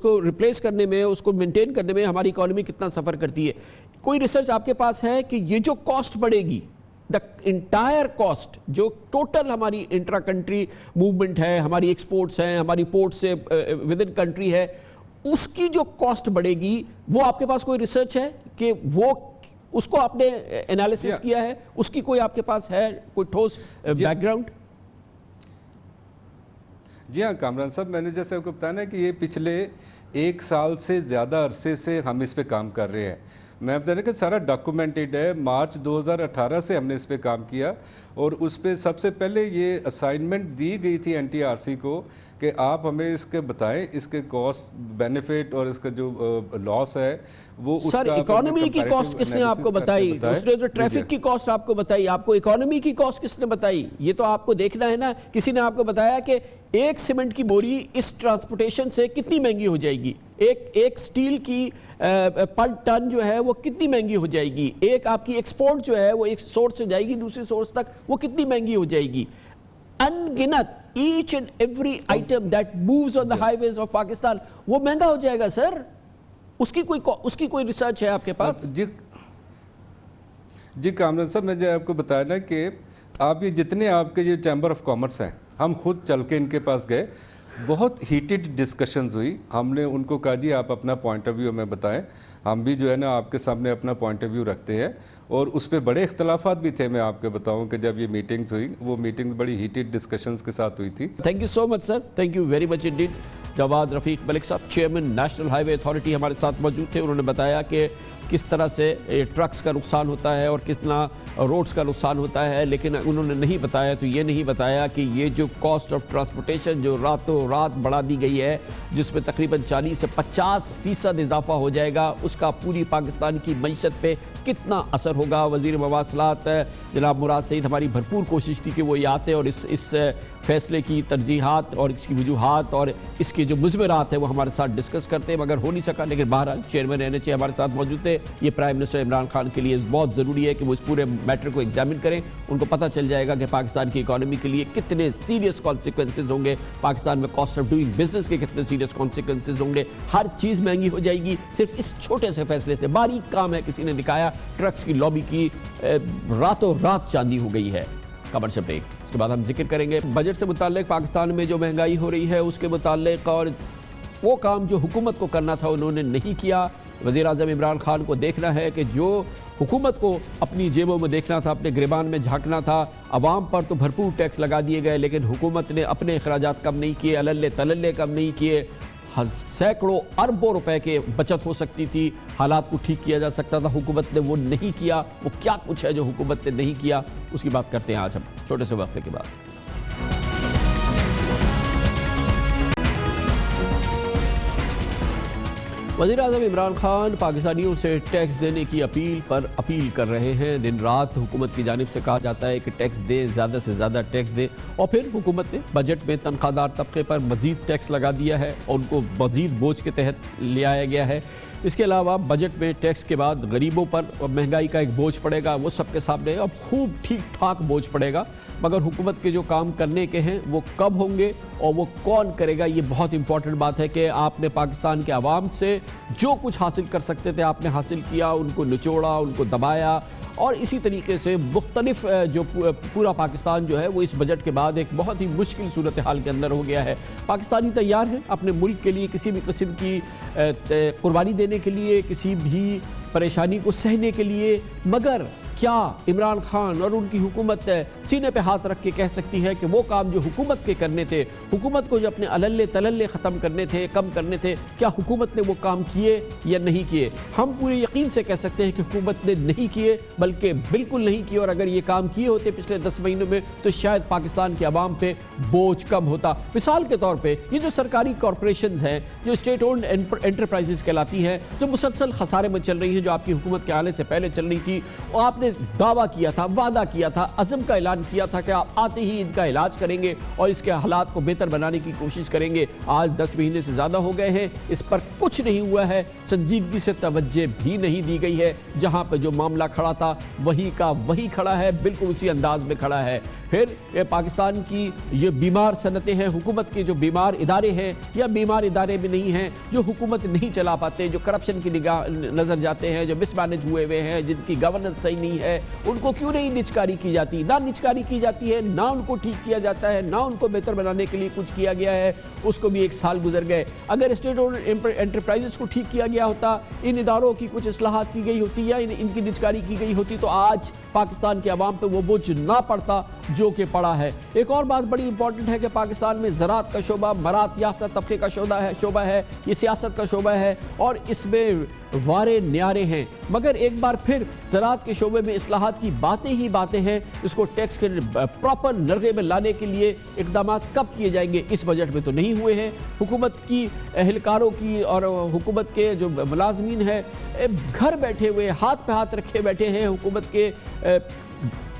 کو ریپلیس کرنے میں, اس کو مینٹین کرنے میں ہماری اکانومی کتنا سفر کرتی ہے, کوئی ریسرچ آپ کے پاس ہے کہ یہ جو کاسٹ بڑھے گی, دا انٹائر کاسٹ جو ٹوٹل ہماری انٹرا کنٹری موومنٹ ہے, ہماری ایکسپورٹس ہیں, ہماری پورٹ سے ود ان کنٹری ہے, اس کی جو کاسٹ بڑھے گی, وہ آپ کے پاس کوئی ریسرچ ہے کہ وہ اس کو آپ نے انالیسس کیا ہے, اس کی کوئی آپ کے پاس ہے کوئی ٹھوس بیک گراؤنڈ؟ جی ہاں کامران صاحب, میں نے جیسے آپ کو بتانا ہے کہ یہ پچھلے 1 سال سے زیادہ عرصے سے ہم اس پہ کام کر رہے ہیں. میں بتا رہا کہ سارا ڈاکومنٹڈ ہے, مارچ 2018 سے ہم نے اس پہ کام کیا, اور اس پہ سب سے پہلے یہ اسائنمنٹ دی گئی تھی NTRC کو کہ آپ ہمیں اس کے بتائیں اس کے کاسٹ بینیفٹ اور اس کا جو لاس ہے وہ اس کا. سر اکانومی کی کاسٹ کس نے آپ کو بتائی؟ اس نے تو ٹریفک کی کاسٹ آپ کو بتائی, آپ کو اکانومی کی کاسٹ کس نے بتائی؟ یہ تو آپ کو دیکھنا ہے نا. کسی نے آپ کو بتایا کہ ایک سیمنٹ کی بوری اس ٹرانسپورٹیشن سے کتنی مہنگی ہو جائے گی, ایک سٹیل کی پر ٹن جو ہے وہ کتنی مہنگی ہو جائے گی, ایک آپ کی ایکسپورٹ جو ہے وہ ایک سورس سے جائے گی دوسری سورس تک وہ کتنی مہنگی ہو جائے گی. ان گنت each and every item that moves on the highways of Pakistan وہ مہنگا ہو جائے گا. سر اس کی کوئی ریسرچ ہے آپ کے پاس؟ جی کامران صاحب, میں جو آپ کو بتایا نا کہ آپ یہ جتنے آپ کے یہ چیمبر آف کامرس ہیں, ہم خود چل کے ان کے پاس گئے, بہت ہیٹڈ ڈسکشنز ہوئی. ہم نے ان کو کہا جی آپ اپنا پوائنٹ آف ویو ہمیں بتائیں, ہم بھی جو ہے نا آپ کے سامنے اپنا پوائنٹ آف ویو رکھتے ہیں. اور اس پہ بڑے اختلافات بھی تھے. میں آپ کے بتاؤں کہ جب یہ میٹنگز ہوئی, وہ میٹنگز بڑی ہیٹڈ ڈسکشنز کے ساتھ ہوئی تھی. Thank you so much sir, thank you very much indeed. Jawad Rafiq Malik صاحب, چیئرمین نیشنل ہائی وے اتھارٹی, ہمارے ساتھ موجود تھے. انہوں نے بتایا کہ کس طرح سے ٹرکس کا نقصان ہوتا ہے اور کتنا روڈز کا نقصان ہوتا ہے, لیکن انہوں نے نہیں بتایا تو یہ نہیں بتایا کہ یہ جو کاسٹ آف ٹرانسپورٹیشن جو راتوں رات بڑھا دی گئی ہے, جس میں تقریباً 40 سے 50% اضافہ ہو جائے گا, اس کا پوری پاکستان کی معیشت پہ کتنا اثر ہوگا. وزیر مواصلات جناب مراد سعید, ہماری بھرپور کوشش تھی کہ وہ یہ آتے اور اس فیصلے کی ترجیحات اور اس کی وجوہات اور اس کے جو مضمرات ہیں وہ ہمارے ساتھ ڈسکس کرتے, مگر ہو نہیں سکا. لیکن بہرحال چیئرمین NHA ہمارے ساتھ موجود تھے. یہ پرائم منسٹر عمران خان کے لیے بہت ضروری ہے کہ وہ اس پورے میٹر کو ایگزامن کریں. ان کو پتہ چل جائے گا کہ پاکستان کی اکانومی کے لیے کتنے سیریس کانسیکوینسز ہوں گے, پاکستان میں کاسٹ آف ڈوئنگ بزنس کے کتنے سیریس کانسیکوینسز ہوں گے. ہر چیز مہنگی ہو جائے گی صرف اس چھوٹے سے فیصلے سے. باریک کام ہے, کسی نے دکھایا ٹرکس کی لابی کی راتوں رات چاندی ہو گئی ہے. کمرشل بریک, اس کے بعد ہم ذکر کریں گے بجٹ سے متعلق, پاکستان میں جو مہنگائی ہو رہی ہے اس کے متعلق, اور وہ کام جو حکومت کو کرنا تھا انہوں نے نہیں کیا. وزیر اعظم عمران خان کو دیکھنا ہے کہ جو حکومت کو اپنی جیبوں میں دیکھنا تھا, اپنے گریبان میں جھانکنا تھا. عوام پر تو بھرپور ٹیکس لگا دیے گئے, لیکن حکومت نے اپنے اخراجات کم نہیں کیے, اللے تللے کم نہیں کیے. سینکڑوں اربوں روپے کے بچت ہو سکتی تھی, حالات کو ٹھیک کیا جا سکتا تھا, حکومت نے وہ نہیں کیا. وہ کیا کچھ ہے جو حکومت نے نہیں کیا, اس کی بات کرتے ہیں آج ہم چھوٹے سے وقفے کے بعد. وزیر اعظم عمران خان پاکستانیوں سے ٹیکس دینے کی اپیل پر اپیل کر رہے ہیں. دن رات حکومت کی جانب سے کہا جاتا ہے کہ ٹیکس دے, زیادہ سے زیادہ ٹیکس دے, اور پھر حکومت نے بجٹ میں تنخواہ دار طبقے پر مزید ٹیکس لگا دیا ہے اور ان کو مزید بوجھ کے تحت لے آیا گیا ہے. اس کے علاوہ بجٹ میں ٹیکس کے بعد غریبوں پر مہنگائی کا ایک بوجھ پڑے گا, وہ سب کے سامنے اب خوب ٹھیک ٹھاک بوجھ پڑے گا. مگر حکومت کے جو کام کرنے کے ہیں وہ کب ہوں گے اور وہ کون کرے گا, یہ بہت امپورٹنٹ بات ہے. کہ آپ نے پاکستان کے عوام سے جو کچھ حاصل کر سکتے تھے آپ نے حاصل کیا, ان کو نچوڑا, ان کو دبایا, اور اسی طریقے سے مختلف جو پورا پاکستان جو ہے وہ اس بجٹ کے بعد ایک بہت ہی مشکل صورتحال کے اندر ہو گیا ہے. پاکستانی تیار ہیں اپنے ملک کے لیے کسی بھی قسم کی قربانی دینے کے لیے, کسی بھی پریشانی کو سہنے کے لیے, مگر کیا عمران خان اور ان کی حکومت سینے پہ ہاتھ رکھ کے کہہ سکتی ہے کہ وہ کام جو حکومت کے کرنے تھے, حکومت کو جو اپنے اللے تللے ختم کرنے تھے, کم کرنے تھے, کیا حکومت نے وہ کام کیے یا نہیں کیے؟ ہم پورے یقین سے کہہ سکتے ہیں کہ حکومت نے نہیں کیے, بلکہ بالکل نہیں کیے. اور اگر یہ کام کیے ہوتے پچھلے 10 مہینوں میں تو شاید پاکستان کے عوام پہ بوجھ کم ہوتا. مثال کے طور پہ یہ جو سرکاری کارپوریشنز ہیں, جو اسٹیٹ اونڈ انٹرپرائزز کہلاتی ہیں, جو مسلسل خسارے میں چل رہی ہیں, جو آپ کی حکومت کے آنے سے پہلے چل رہی تھی, اور آپ نے دعویٰ کیا تھا, وعدہ کیا تھا, عزم کا اعلان کیا تھا کہ آپ آتے ہی ان کا علاج کریں گے اور اس کے حالات کو بہتر بنانے کی کوشش کریں گے. آج 10 مہینے سے زیادہ ہو گئے ہیں, اس پر کچھ نہیں ہوا ہے, سنجیدگی سے توجہ بھی نہیں دی گئی ہے. جہاں پہ جو معاملہ کھڑا تھا وہی کا وہی کھڑا ہے, بالکل اسی انداز میں کھڑا ہے. پھر یہ پاکستان کی یہ بیمار صنعتیں ہیں, حکومت کے جو بیمار ادارے ہیں یا بیمار ادارے بھی نہیں ہیں, جو حکومت نہیں چلا پاتے, جو کرپشن کی نظر جاتے ہیں, جو مس مینج ہوئے ہیں, جن کی گورننس صحیح نہیں ہے, ان کو کیوں نہیں نچکاری کی جاتی؟ نہ نچکاری کی جاتی ہے, نہ ان کو ٹھیک کیا جاتا ہے, نہ ان کو بہتر بنانے کے لیے کچھ کیا گیا ہے. اس کو بھی 1 سال گزر گئے. اگر اسٹیٹ اونڈ انٹرپرائزز کو ٹھیک کیا گیا ہوتا, ان اداروں کی کچھ اصلاحات کی گئی ہوتی یا ان کی نچکاری کی گئی ہوتی, تو آج پاکستان کے عوام پہ وہ بوجھ نہ پڑتا جو کہ پڑا ہے. ایک اور بات بڑی امپورٹنٹ ہے کہ پاکستان میں زراعت کا شعبہ مرات یافتہ طبقے کا شعبہ ہے, یہ سیاست کا شعبہ ہے اور اس میں وارے نیارے ہیں. مگر ایک بار پھر زراعت کے شعبے میں اصلاحات کی باتیں ہی باتیں ہیں. اس کو ٹیکس کے پراپر نرغے میں لانے کے لیے اقدامات کب کیے جائیں گے؟ اس بجٹ میں تو نہیں ہوئے ہیں. حکومت کی اہلکاروں کی اور حکومت کے جو ملازمین ہیں گھر بیٹھے ہوئے, ہاتھ پہ ہاتھ رکھے بیٹھے ہیں. حکومت کے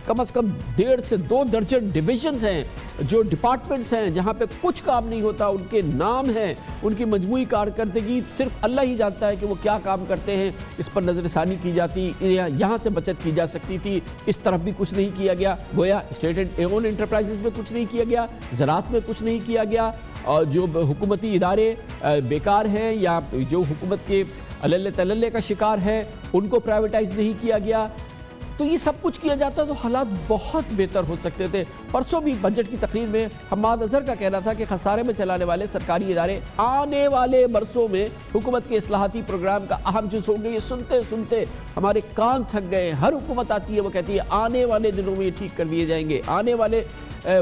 کم از کم 1.5 سے 2 درجن ڈویژنز ہیں, جو ڈپارٹمنٹس ہیں جہاں پہ کچھ کام نہیں ہوتا. ان کے نام ہیں, ان کی مجموعی کارکردگی صرف اللہ ہی جانتا ہے کہ وہ کیا کام کرتے ہیں. اس پر نظر ثانی کی جاتی, یہاں سے بچت کی جا سکتی تھی. اس طرف بھی کچھ نہیں کیا گیا. گویا اسٹیٹ اونڈ انٹرپرائزز میں کچھ نہیں کیا گیا, زراعت میں کچھ نہیں کیا گیا, اور جو حکومتی ادارے بیکار ہیں یا جو حکومت کے اللے تللے کا شکار ہے ان کو پرائیویٹائز نہیں کیا گیا. تو یہ سب کچھ کیا جاتا تو حالات بہت بہتر ہو سکتے تھے۔ پرسوں بھی بجٹ کی تقریر میں حماد اظہر کا کہنا تھا کہ خسارے میں چلانے والے سرکاری ادارے آنے والے برسوں میں حکومت کے اصلاحاتی پروگرام کا اہم جز ہوں گے۔ یہ سنتے سنتے ہمارے کان تھک گئے۔ ہر حکومت آتی ہے وہ کہتی ہے آنے والے دنوں میں یہ ٹھیک کر دیے جائیں گے، آنے والے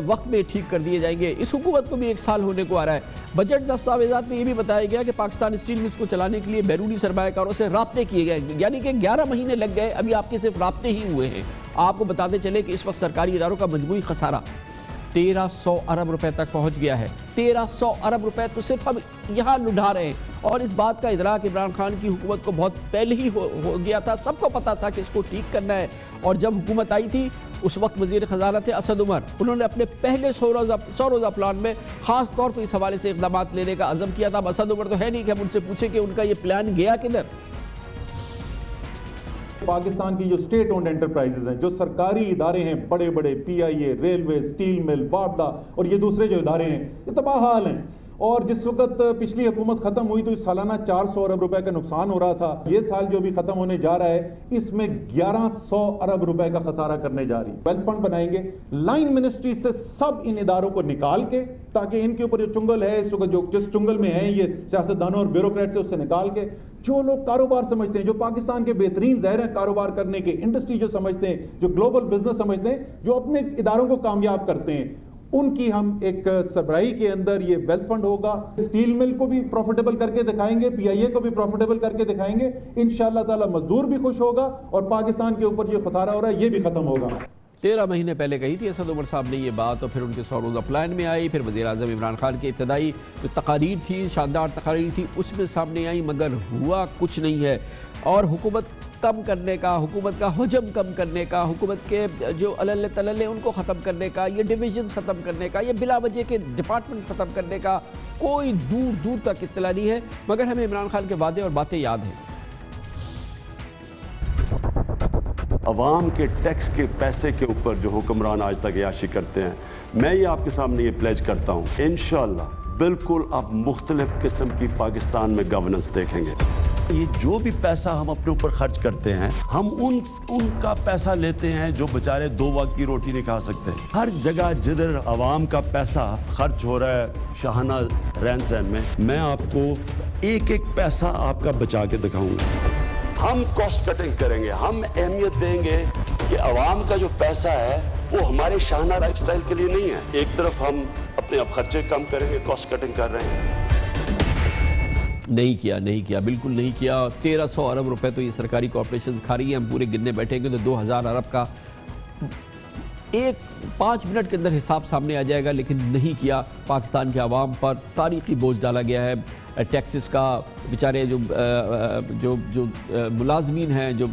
وقت میں ٹھیک کر دیے جائیں گے۔ اس حکومت کو بھی 1 سال ہونے کو آ رہا ہے۔ بجٹ دستاویزات میں یہ بھی بتایا گیا کہ پاکستان اسٹیل ملز کو چلانے کے لیے بیرونی سرمایہ کاروں سے رابطے کیے گئے، یعنی کہ 11 مہینے لگ گئے، ابھی آپ کے صرف رابطے ہی ہوئے ہیں۔ آپ کو بتاتے چلے کہ اس وقت سرکاری اداروں کا مجموعی خسارہ 1300 ارب روپے تک پہنچ گیا ہے۔ 1300 ارب روپے تو صرف ہم یہاں لٹا رہے ہیں، اور اس بات کا ادراک عمران خان کی حکومت کو بہت پہلے ہی ہو گیا تھا۔ سب کو پتا تھا کہ اس کو ٹھیک کرنا ہے، اور جب حکومت آئی تھی اس وقت وزیر خزانہ تھے اسد عمر، انہوں نے اپنے پہلے 100 روزہ پلان میں خاص طور پر اس حوالے سے اقدامات لینے کا عزم کیا تھا۔ اب اسد عمر تو ہے نہیں کہ ہم ان سے پوچھیں کہ ان کا یہ پلان گیا کدھر۔ پاکستان کی جو اسٹیٹ اونڈ انٹرپرائزز ہیں، جو سرکاری ادارے ہیں، بڑے بڑے پی آئی اے، ریلوے، اسٹیل مل، وابڈا اور یہ دوسرے جو ادارے ہیں، یہ تباہ حال ہیں۔ اور جس وقت پچھلی حکومت ختم ہوئی تو سالانہ 400 ارب روپے کا نقصان ہو رہا تھا۔ یہ سال جو بھی ختم ہونے جا رہا ہے اس میں 1100 ارب روپے کا خسارہ کرنے جا رہی ہے۔ ویلتھ فنڈ بنائیں گے، لائن منسٹری سے سب ان اداروں کو نکال کے، تاکہ ان کے اوپر جو چنگل ہے اس وقت، جو جس چنگل میں ہیں یہ سیاستدانوں اور بیوروکریٹ سے، اس سے نکال کے جو لوگ کاروبار سمجھتے ہیں، جو پاکستان کے بہترین ظاہر ہیں کاروبار کرنے کے، انڈسٹری جو سمجھتے ہیں، جو گلوبل بزنس سمجھتے ہیں، جو اپنے اداروں کو کامیاب کرتے ہیں، ان کی ہم ایک سربراہی کے اندر یہ ویلتھ فنڈ ہوگا۔ اسٹیل مل کو بھی پروفیٹیبل کر کے دکھائیں گے، پی آئی اے کو بھی پروفیٹیبل کر کے دکھائیں گے، انشاءاللہ تعالی مزدور بھی خوش ہوگا، اور پاکستان کے اوپر جو خسارہ ہو رہا ہے یہ بھی ختم ہوگا۔ 13 مہینے پہلے کہی تھی اسد عمر صاحب نے یہ بات، اور پھر ان کے 100 روزہ پلان میں آئی، پھر وزیر اعظم عمران خان کی ابتدائی جو تقاریر تھی، شاندار تقاریر تھی، اس میں سامنے آئی، مگر ہوا کچھ نہیں ہے۔ اور حکومت کم کرنے کا، حکومت کا حجم کم کرنے کا، حکومت کے جو علل تلل ان کو ختم کرنے کا، یہ ڈویژنز ختم کرنے کا، یہ بلا وجہ کے ڈپارٹمنٹس ختم کرنے کا کوئی دور دور تک اطلاع نہیں ہے، مگر ہمیں عمران خان کے وعدے اور باتیں یاد ہیں۔ عوام کے ٹیکس کے پیسے کے اوپر جو حکمران آج تک عیاشی کرتے ہیں، میں یہ آپ کے سامنے یہ پلیج کرتا ہوں، انشاءاللہ بالکل آپ مختلف قسم کی پاکستان میں گورننس دیکھیں گے۔ یہ جو بھی پیسہ ہم اپنے اوپر خرچ کرتے ہیں، ہم ان کا پیسہ لیتے ہیں جو بچارے 2 وقت کی روٹی نہیں کھا سکتے۔ ہر جگہ جدھر عوام کا پیسہ خرچ ہو رہا ہے شاہانہ رہن سہن میں آپ کو ایک ایک پیسہ آپ کا بچا کے دکھاؤں گا۔ ہم کاسٹ کٹنگ کریں گے، ہم اہمیت دیں گے کہ عوام کا جو پیسہ ہے وہ ہمارے شاہانہ لائف سٹائل کے لیے نہیں ہے۔ ایک طرف ہم اپنے اب خرچے کم کریں گے، کاسٹ کٹنگ کر رہے ہیں، نہیں کیا، بالکل نہیں کیا۔ 1300 ارب روپے تو یہ سرکاری کارپوریشنز کھا رہی ہیں، ہم پورے گننے بیٹھیں گے تو 2000 ارب کا 5 منٹ کے اندر حساب سامنے آ جائے گا، لیکن نہیں کیا۔ پاکستان کے عوام پر تاریخی بوجھ ڈالا گیا ہے، ٹیکسز کا، بیچارے جو ملازمین ہیں جو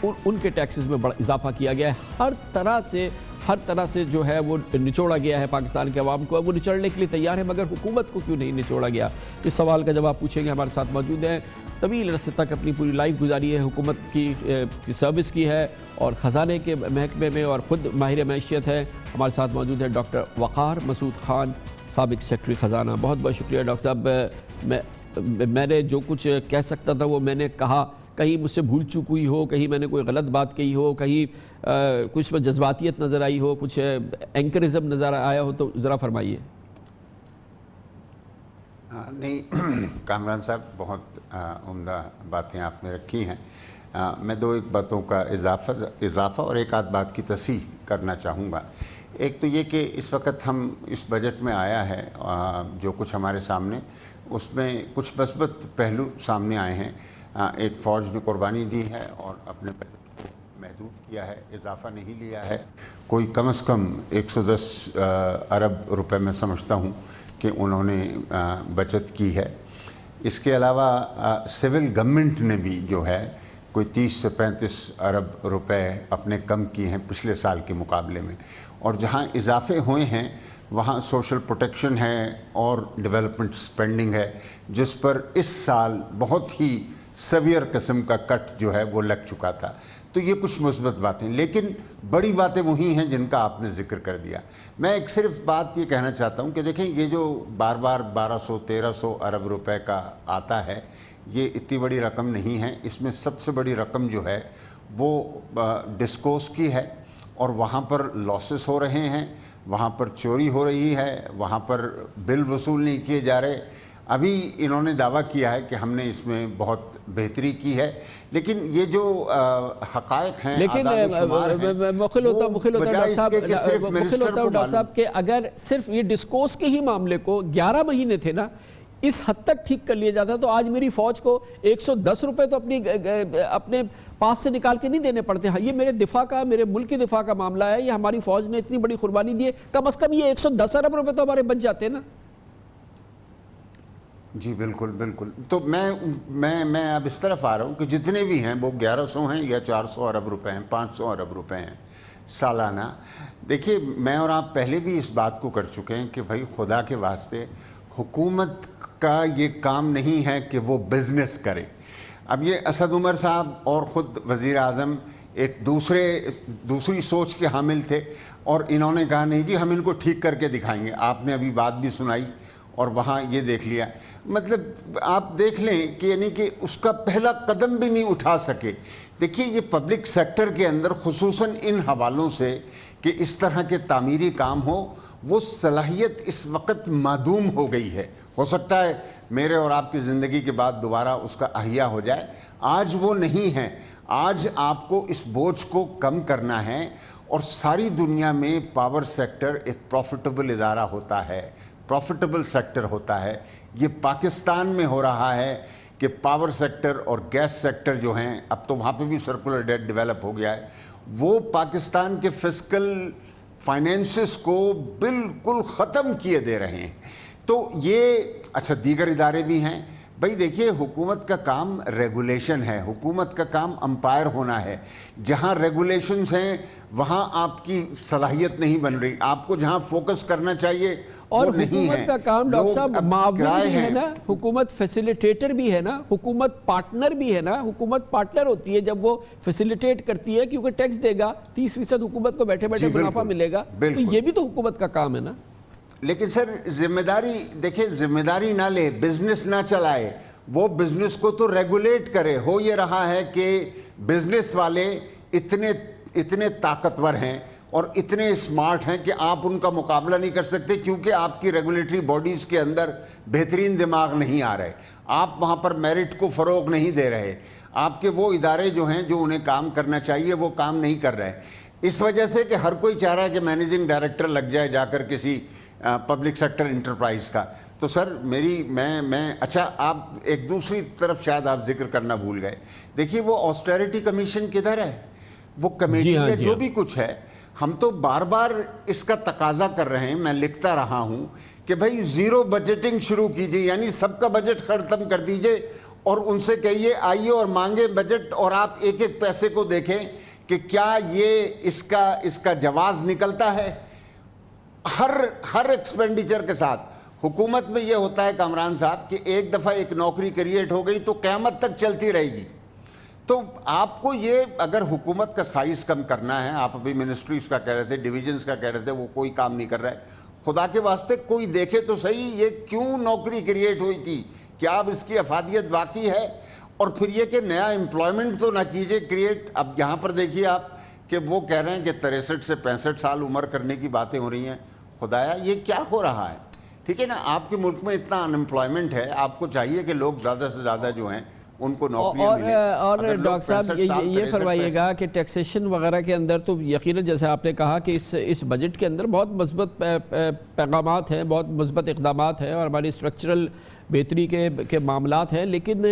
ان کے ٹیکسز میں بڑا اضافہ کیا گیا ہے، ہر طرح سے جو ہے وہ نچوڑا گیا ہے پاکستان کے عوام کو۔ وہ نچوڑنے کے لیے تیار ہے، مگر حکومت کو کیوں نہیں نچوڑا گیا؟ اس سوال کا جواب پوچھیں گے، ہمارے ساتھ موجود ہیں، طویل عرصے تک اپنی پوری لائف گزاری ہے حکومت کی سروس کی ہے، اور خزانے کے محکمے میں، اور خود ماہر معیشت ہے۔ ہمارے ساتھ موجود ہے ڈاکٹر وقار مسعود خان، سابق سیکرٹری خزانہ۔ بہت بہت شکریہ ڈاکٹر صاحب۔ میں نے جو کچھ کہہ سکتا تھا وہ میں نے کہا، کہیں مجھ سے بھول چوک ہوئی ہو، کہیں میں نے کوئی غلط بات کہی ہو، کہیں کچھ میں جذباتیت نظر آئی ہو، کچھ اینکرزم نظر آیا ہو تو ذرا فرمائیے۔ نہیں کامران صاحب، بہت عمدہ باتیں آپ نے رکھی ہیں۔ میں 2-1 باتوں کا اضافہ اور 1 آدھ بات کی تصحیح کرنا چاہوں گا۔ ایک تو یہ کہ اس وقت ہم اس بجٹ میں آیا ہے جو کچھ ہمارے سامنے، اس میں کچھ مثبت پہلو سامنے آئے ہیں۔ ایک فوج نے قربانی دی ہے اور اپنے بجٹ کو محدود کیا ہے، اضافہ نہیں لیا ہے۔ کوئی کم از کم 110 ارب روپے میں سمجھتا ہوں کہ انہوں نے بچت کی ہے۔ اس کے علاوہ سول گورنمنٹ نے بھی جو ہے کوئی 30 سے 35 ارب روپے اپنے کم کیے ہیں پچھلے سال کے مقابلے میں، اور جہاں اضافے ہوئے ہیں وہاں سوشل پروٹیکشن ہے اور ڈیولپمنٹ سپینڈنگ ہے، جس پر اس سال بہت ہی سیویئر قسم کا کٹ جو ہے وہ لگ چکا تھا۔ تو یہ کچھ مثبت باتیں، لیکن بڑی باتیں وہی ہیں جن کا آپ نے ذکر کر دیا۔ میں ایک صرف بات یہ کہنا چاہتا ہوں کہ دیکھیں، یہ جو بار 1200-1300 ارب روپے کا آتا ہے، یہ اتنی بڑی رقم نہیں ہے۔ اس میں سب سے بڑی رقم جو ہے وہ ڈسکوس کی ہے اور وہاں پر لاسز ہو رہے ہیں, وہاں پر چوری ہو رہی ہے, وہاں پر بل وصول نہیں کیے جا رہے. ابھی انہوں نے دعویٰ کیا ہے کہ ہم نے اس میں بہت بہتری کی ہے, لیکن یہ جو حقائق ہیں, اعداد و شمار ہیں, مخل ہوتا ڈاکٹر صاحب کہ اگر صرف یہ ڈسکوس کے ہی معاملے کو 11 مہینے تھے نا, اس حد تک ٹھیک کر لیا جاتا تو آج میری فوج کو 110 روپے تو اپنے پاس سے نکال کے نہیں دینے پڑتے. یہ میرے دفاع کا, میرے ملک کی دفاع کا معاملہ ہے, یہ ہماری فوج نے اتنی بڑی قربانی دی ہے, کم از کم یہ 110 ارب روپے تو ہمارے بچ جاتے ہیں نا. جی بالکل بالکل. تو میں اب اس طرف آ رہا ہوں کہ جتنے بھی ہیں وہ 1100 ہیں یا 400 ارب روپے ہیں, 500 ارب روپے ہیں سالانہ. دیکھیے میں اور آپ پہلے بھی اس بات کو کر چکے ہیں کہ بھائی خدا کے واسطے حکومت کا یہ کام نہیں ہے کہ وہ بزنس کرے. اب یہ اسد عمر صاحب اور خود وزیر اعظم ایک دوسری سوچ کے حامل تھے اور انہوں نے کہا نہیں جی ہم ان کو ٹھیک کر کے دکھائیں گے. آپ نے ابھی بات بھی سنائی اور وہاں یہ دیکھ لیا. مطلب آپ دیکھ لیں کہ یعنی کہ اس کا پہلا قدم بھی نہیں اٹھا سکے. دیکھیے یہ پبلک سیکٹر کے اندر خصوصاً ان حوالوں سے کہ اس طرح کے تعمیری کام ہو, وہ صلاحیت اس وقت معدوم ہو گئی ہے. ہو سکتا ہے میرے اور آپ کی زندگی کے بعد دوبارہ اس کا احیاء ہو جائے. آج وہ نہیں ہے. آج آپ کو اس بوجھ کو کم کرنا ہے, اور ساری دنیا میں پاور سیکٹر ایک پروفٹیبل ادارہ ہوتا ہے, پروفٹیبل سیکٹر ہوتا ہے. یہ پاکستان میں ہو رہا ہے کہ پاور سیکٹر اور گیس سیکٹر جو ہیں, اب تو وہاں پہ بھی سرکولر ڈیٹ ڈیولپ ہو گیا ہے, وہ پاکستان کے فسکل فائنینسز کو بالکل ختم کیے دے رہے ہیں. تو یہ اچھا دیگر ادارے بھی ہیں. بھائی دیکھیے حکومت کا کام ریگولیشن ہے, حکومت کا کام امپائر ہونا ہے. جہاں ریگولیشنز ہیں وہاں آپ کی صلاحیت نہیں بن رہی. آپ کو جہاں فوکس کرنا چاہیے اور حکومت کا کام ڈاکٹر صاحب معاون بھی ہے نا, حکومت فیسیلیٹیٹر بھی ہے نا, حکومت پارٹنر بھی ہے نا. حکومت پارٹنر ہوتی ہے جب وہ فیسیلیٹیٹ کرتی ہے, کیونکہ ٹیکس دے گا 30% حکومت کو بیٹھے بیٹھے منافع ملے گا. تو یہ بھی تو حکومت کا کام ہے نا. لیکن سر ذمہ داری دیکھیں, ذمہ داری نہ لے, بزنس نہ چلائے, وہ بزنس کو تو ریگولیٹ کرے. ہو یہ رہا ہے کہ بزنس والے اتنے طاقتور ہیں اور اتنے اسمارٹ ہیں کہ آپ ان کا مقابلہ نہیں کر سکتے, کیونکہ آپ کی ریگولیٹری باڈیز کے اندر بہترین دماغ نہیں آ رہے. آپ وہاں پر میرٹ کو فروغ نہیں دے رہے. آپ کے وہ ادارے جو ہیں جو انہیں کام کرنا چاہیے وہ کام نہیں کر رہے. اس وجہ سے کہ ہر کوئی چاہ رہا ہے کہ مینیجنگ ڈائریکٹر لگ جائے جا کر کسی پبلک سیکٹر انٹرپرائز کا. تو سر میں اچھا آپ ایک دوسری طرف شاید آپ ذکر کرنا بھول گئے. دیکھیے وہ آسٹیرٹی کمیشن کدھر ہے, وہ کمیٹی ہے جو بھی کچھ ہے, ہم تو بار بار اس کا تقاضا کر رہے ہیں. میں لکھتا رہا ہوں کہ بھائی زیرو بجٹنگ شروع کیجئے, یعنی سب کا بجٹ ختم کر دیجئے اور ان سے کہیے آئیے اور مانگے بجٹ, اور آپ ایک ایک پیسے کو دیکھیں کہ کیا یہ اس کا جواز نکلتا ہے. ہر ایکسپینڈیچر کے ساتھ حکومت میں یہ ہوتا ہے کامران صاحب کہ ایک دفعہ ایک نوکری کریٹ ہو گئی تو قیامت تک چلتی رہے گی. تو آپ کو یہ اگر حکومت کا سائز کم کرنا ہے, آپ ابھی منسٹریز کا کہہ رہے تھے, ڈویژنز کا کہہ رہے تھے, وہ کوئی کام نہیں کر رہا ہے. خدا کے واسطے کوئی دیکھے تو صحیح یہ کیوں نوکری کریٹ ہوئی تھی, کیا اب اس کی افادیت باقی ہے, اور پھر یہ کہ نیا امپلائمنٹ تو نہ کیجئے کریٹ. اب یہاں پر دیکھیے آپ کہ وہ کہہ رہے ہیں کہ 63 سے 65 سال عمر کرنے کی باتیں ہو رہی ہیں. خدایا یہ کیا ہو رہا ہے؟ ٹھیک ہے نا, آپ کے ملک میں اتنا ان امپلائمنٹ ہے, آپ کو چاہیے کہ لوگ زیادہ سے زیادہ جو ہیں ان کو نوکریاں ملیں. اور ڈاکٹر صاحب یہ فرمائیے گا کہ ٹیکسیشن وغیرہ کے اندر تو یقیناً جیسے آپ نے کہا کہ اس بجٹ کے اندر بہت مثبت پیغامات ہیں, بہت مثبت اقدامات ہیں اور ہماری اسٹرکچرل بہتری کے معاملات ہیں. لیکن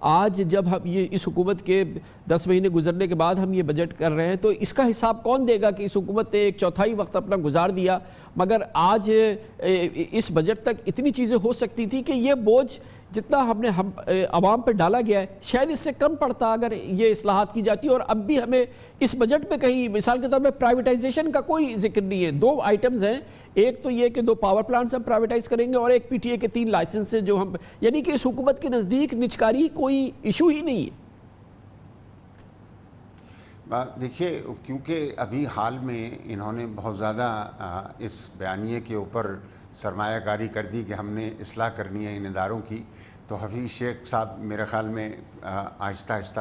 آج جب ہم یہ اس حکومت کے 10 مہینے گزرنے کے بعد ہم یہ بجٹ کر رہے ہیں تو اس کا حساب کون دے گا کہ اس حکومت نے 1/4 وقت اپنا گزار دیا, مگر آج اس بجٹ تک اتنی چیزیں ہو سکتی تھی کہ یہ بوجھ جتنا ہم عوام پہ ڈالا گیا ہے شاید اس سے کم پڑتا اگر یہ اصلاحات کی جاتی. اور اب بھی ہمیں اس بجٹ میں کہیں مثال کے طور پہ پرائیویٹائزیشن کا کوئی ذکر نہیں ہے. 2 آئٹمز ہیں, ایک تو یہ کہ 2 پاور پلانٹس ہم پرائیویٹائز کریں گے اور ایک پی ٹی اے کے 3 لائسنس ہیں جو ہم, یعنی کہ اس حکومت کے نزدیک نجکاری کوئی ایشو ہی نہیں ہے. دیکھیے کیونکہ ابھی حال میں انہوں نے بہت زیادہ اس بیانیے کے اوپر سرمایہ کاری کر دی کہ ہم نے اصلاح کرنی ہے ان اداروں کی, تو حفیظ شیخ صاحب میرے خیال میں آہستہ آہستہ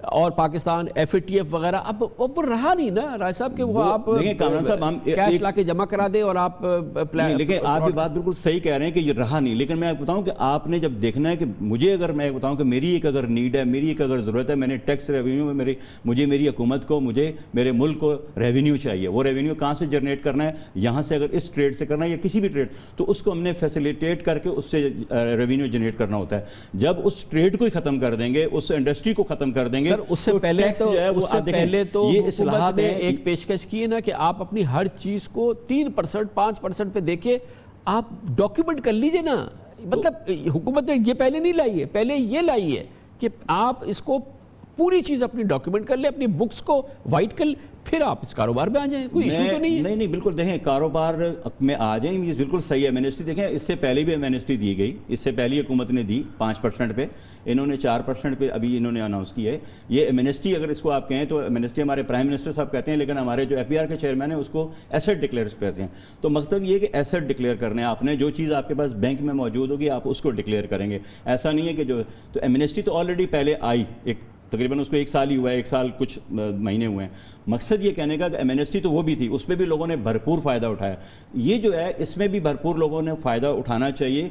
اور پاکستان FATF وغیرہ اب رہا نہیں نا راج صاحب کہ وہ آپ کیش لا کے جمع کرا دیں اور آپ لیکن آپ یہ بات بالکل صحیح کہہ رہے ہیں کہ یہ رہا نہیں. لیکن میں بتاؤں کہ آپ نے جب دیکھنا ہے کہ مجھے اگر میں بتاؤں کہ میری ایک اگر نیڈ ہے, میری ایک اگر ضرورت ہے, میں نے ٹیکس ریونیو میں مجھے میری حکومت کو, مجھے میرے ملک کو ریونیو چاہیے. وہ ریونیو کہاں سے جنریٹ کرنا ہے؟ یہاں سے. اگر اس ٹریڈ سے کرنا ہے یا کسی بھی ٹریڈ, تو اس کو ہم نے فیسیلیٹیٹ کر کے اس سے ریونیو جنریٹ کرنا ہوتا ہے. جب اس ٹریڈ کو ہی ختم کر دیں گے, اس انڈسٹری کو ختم کر دیں گے, اس سے پہلے تو حکومت نے ایک پیشکش کی ہے نا کہ آپ اپنی ہر چیز کو 3% 5% پہ دیکھے آپ ڈاکیومنٹ کر لیجئے نا. مطلب حکومت نے یہ پہلے نہیں لائی ہے, پہلے یہ لائی ہے کہ آپ اس کو پوری چیز اپنی ڈاکیومنٹ کر لیں, اپنی بکس کو وائٹ کر, پھر آپ اس کاروبار میں آ جائیں. کوئی ایشو تو نہیں ہے. نہیں بالکل دیکھیں کاروبار میں آ جائیں, یہ بالکل صحیح ہے. ایمنسٹی دیکھیں اس سے پہلے بھی ایمنسٹی دی گئی, اس سے پہلی حکومت نے دی 5% پہ, انہوں نے 4% پہ ابھی انہوں نے اناؤنس کی ہے. یہ ایمنسٹی اگر اس کو آپ کہیں تو ایمنسٹی ہمارے پرائم منسٹر صاحب کہتے ہیں, لیکن ہمارے جو FBR کے چیئرمین ہیں اس کو ایسٹ ڈکلیئر کہتے ہیں. تو مطلب یہ کہ ایسٹ ڈکلیئر کرنے آپ نے, جو چیز آپ کے پاس بینک میں موجود ہوگی آپ اس کو ڈکلیئر کریں گے. ایسا نہیں ہے کہ جو, تو ایمنسٹی تو آلریڈی پہلے آئی, ایک تقریباً اس کو 1 سال ہی ہوا ہے, 1 سال کچھ مہینے ہوئے ہیں. مقصد یہ کہنے کا کہ ایمنسٹی تو وہ بھی تھی, اس پہ بھی لوگوں نے بھرپور فائدہ اٹھایا. یہ جو ہے اس میں بھی بھرپور لوگوں نے فائدہ اٹھانا چاہیے.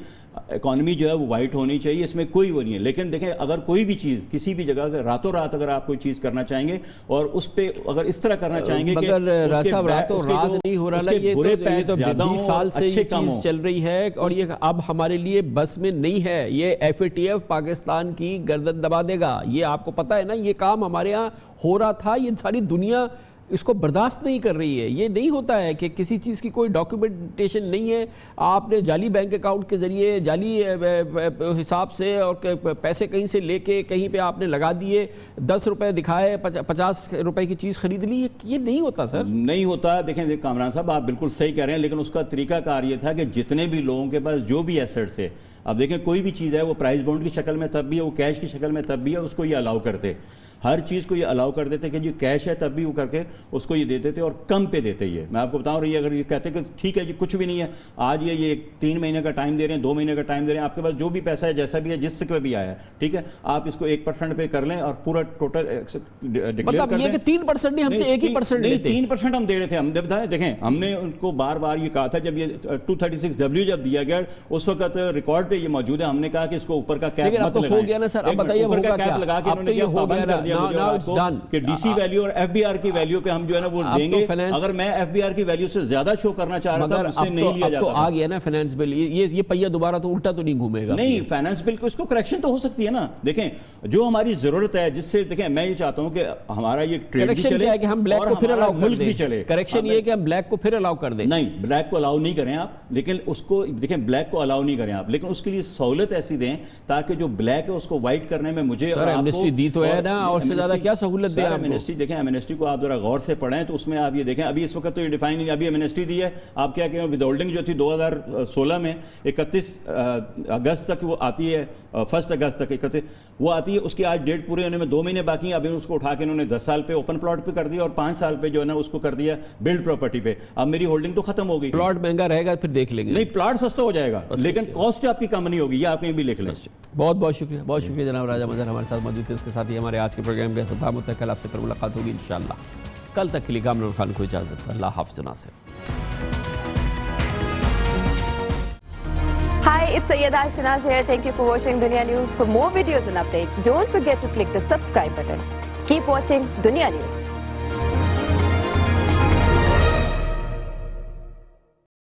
اکانومی جو ہے وہ وائٹ ہونی چاہیے, اس میں کوئی وہ نہیں ہے. لیکن دیکھیں اگر کوئی بھی چیز کسی بھی جگہ راتوں رات اگر آپ کوئی چیز کرنا چاہیں گے اور اس پہ اگر اس طرح کرنا چاہیں گے کہ راتوں رات نہیں ہو رہا, یہ تو 20 سال سے یہ چیز چل رہی ہے اور یہ اب ہمارے لیے بس میں نہیں ہے. یہ FATF پاکستان کی گردن دبا دے گا, یہ آپ کو پتہ ہے نا. یہ کام ہمارے ہاں ہو رہا تھا, یہ ساری دنیا اس کو برداشت نہیں کر رہی ہے. یہ نہیں ہوتا ہے کہ کسی چیز کی کوئی ڈاکیومنٹیشن نہیں ہے, آپ نے جعلی بینک اکاؤنٹ کے ذریعے جعلی حساب سے اور پیسے کہیں سے لے کے کہیں پہ آپ نے لگا دیے, 10 روپے دکھائے 50 روپے کی چیز خرید لی. یہ نہیں ہوتا سر, نہیں ہوتا. دیکھیں کامران صاحب آپ بالکل صحیح کہہ رہے ہیں, لیکن اس کا طریقہ کار یہ تھا کہ جتنے بھی لوگوں کے پاس جو بھی ایسٹس ہے, اب دیکھیں کوئی بھی چیز ہے وہ پرائز بانڈ کی شکل میں تب بھی ہے, وہ کیش کی شکل میں تب بھی ہے, اس کو یہ الاؤ کرتے, ہر چیز کو یہ الاؤ کر دیتے کہ جو کیش ہے تب بھی وہ کر کے اس کو یہ دیتے تھے اور کم پہ دیتے. یہ میں آپ کو بتاؤں رہی ہے, اگر یہ کہتے کہ ٹھیک ہے جی کچھ بھی نہیں ہے, آج یہ 3 مہینے کا ٹائم دے رہے ہیں, 2 مہینے کا ٹائم دے رہے ہیں, آپ کے پاس جو بھی پیسہ ہے جیسا بھی ہے جس سے بھی آیا ہے, ٹھیک ہے, آپ اس کو 1% پہ کر لیں اور پورا ٹوٹل ڈکلیئر کر دیں. یہ کہ 3% نہیں, ہم سے 1% لیتے, 3% ہم دے رہے تھے. ہم بتائیں دیکھیں ہم نے ان کو بار بار یہ کہا تھا, جب یہ 236W جب دیا گیا اس وقت ریکارڈ پہ یہ موجود ہے, ہم نے کہا کہ اس کو اوپر کا کیپ مت لگائیں. ہو گیا نا سر, اب بتائیے اوپر کا کیپ لگا کے انہوں نے یہ پابند کر دیا مجھے کہ ڈی سی ویلیو اور FBR کی ویلیو پہ ہم جو ہے نا وہ دیں گے. اگر میں FBR کی ویلیو سے زیادہ شو کرنا چاہ رہا تھا اس سے نہیں لیا جاتا. تو آ گیا نا فائنانس بل, یہ پہیہ دوبارہ تو الٹا تو نہیں گھومے گا. نہیں, فائنانس بل کو اس کو کریکشن تو ہو سکتی ہے نا. دیکھیں جو ہماری ضرورت ہے, جس سے دیکھیں میں یہ چاہتا ہوں کہ ہمارا یہ ٹریڈ بھی چلے کہ ہم بلیک کو پھر الاؤ کر ملک بھی چلے. کریکشن یہ کہ ہم بلیک کو پھر الاؤ کر دیں. نہیں, بلیک کو الاؤ نہیں کریں آپ, لیکن اس کو دیکھیں بلیک کو الاؤ نہیں کریں آپ, لیکن اس کے لیے سہولت ایسی دیں تاکہ جو بلیک ہے اس کو وائٹ کرنے میں مجھے سر ایمنسٹی دی تو ہے نا, اور سے زیادہ کیا سہولت دیں آپ ایمنسٹی. دیکھیں ایمنسٹی کو آپ ذرا غور سے پڑھیں تو اس میں آپ یہ دیکھیں, ابھی اس وقت تو یہ ڈیفائن نہیں, ابھی ایمنسٹی دی ہے, آپ کیا کہیں ود ہولڈنگ جو تھی 2016 میں 31 اگست تک وہ آتی ہے, 1 اگست تک 31 وہ آتی ہے, اس کی آج ڈیٹ پورے ہونے میں 2 مہینے باقی ہیں. ابھی اس کو اٹھا کے انہوں نے 10 سال پہ اوپن پلاٹ پہ کر دیا اور 5 سال پہ جو ہے نا اس کو کر دیا بلڈ پراپرٹی پہ. اب میری ہولڈنگ تو ختم ہو گئی. پلاٹ مہنگا رہے گا پھر دیکھ لیں گے. نہیں, پلاٹ سستا ہو جائے گا لیکن کاسٹ آپ کی کم نہیں ہوگی, یہ آپ کہیں بھی لکھ لیں. بہت بہت شکریہ, بہت شکریہ جناب راجہ مظہر ہمارے ساتھ موجود تھے. اس کے ساتھ ہی ہمارے آج کے پروگرام کا اختتام ہوتا ہے. کل آپ سے پھر ملاقات ہوگی انشاءاللہ. کل تک کے لیے کامران خان کو اجازت. اللہ حافظ ناصر. Hi, it's Sayyeda Shanaz here. Thank you for watching Dunya News. For more videos and updates, don't forget to click the subscribe button. Keep watching Dunya News.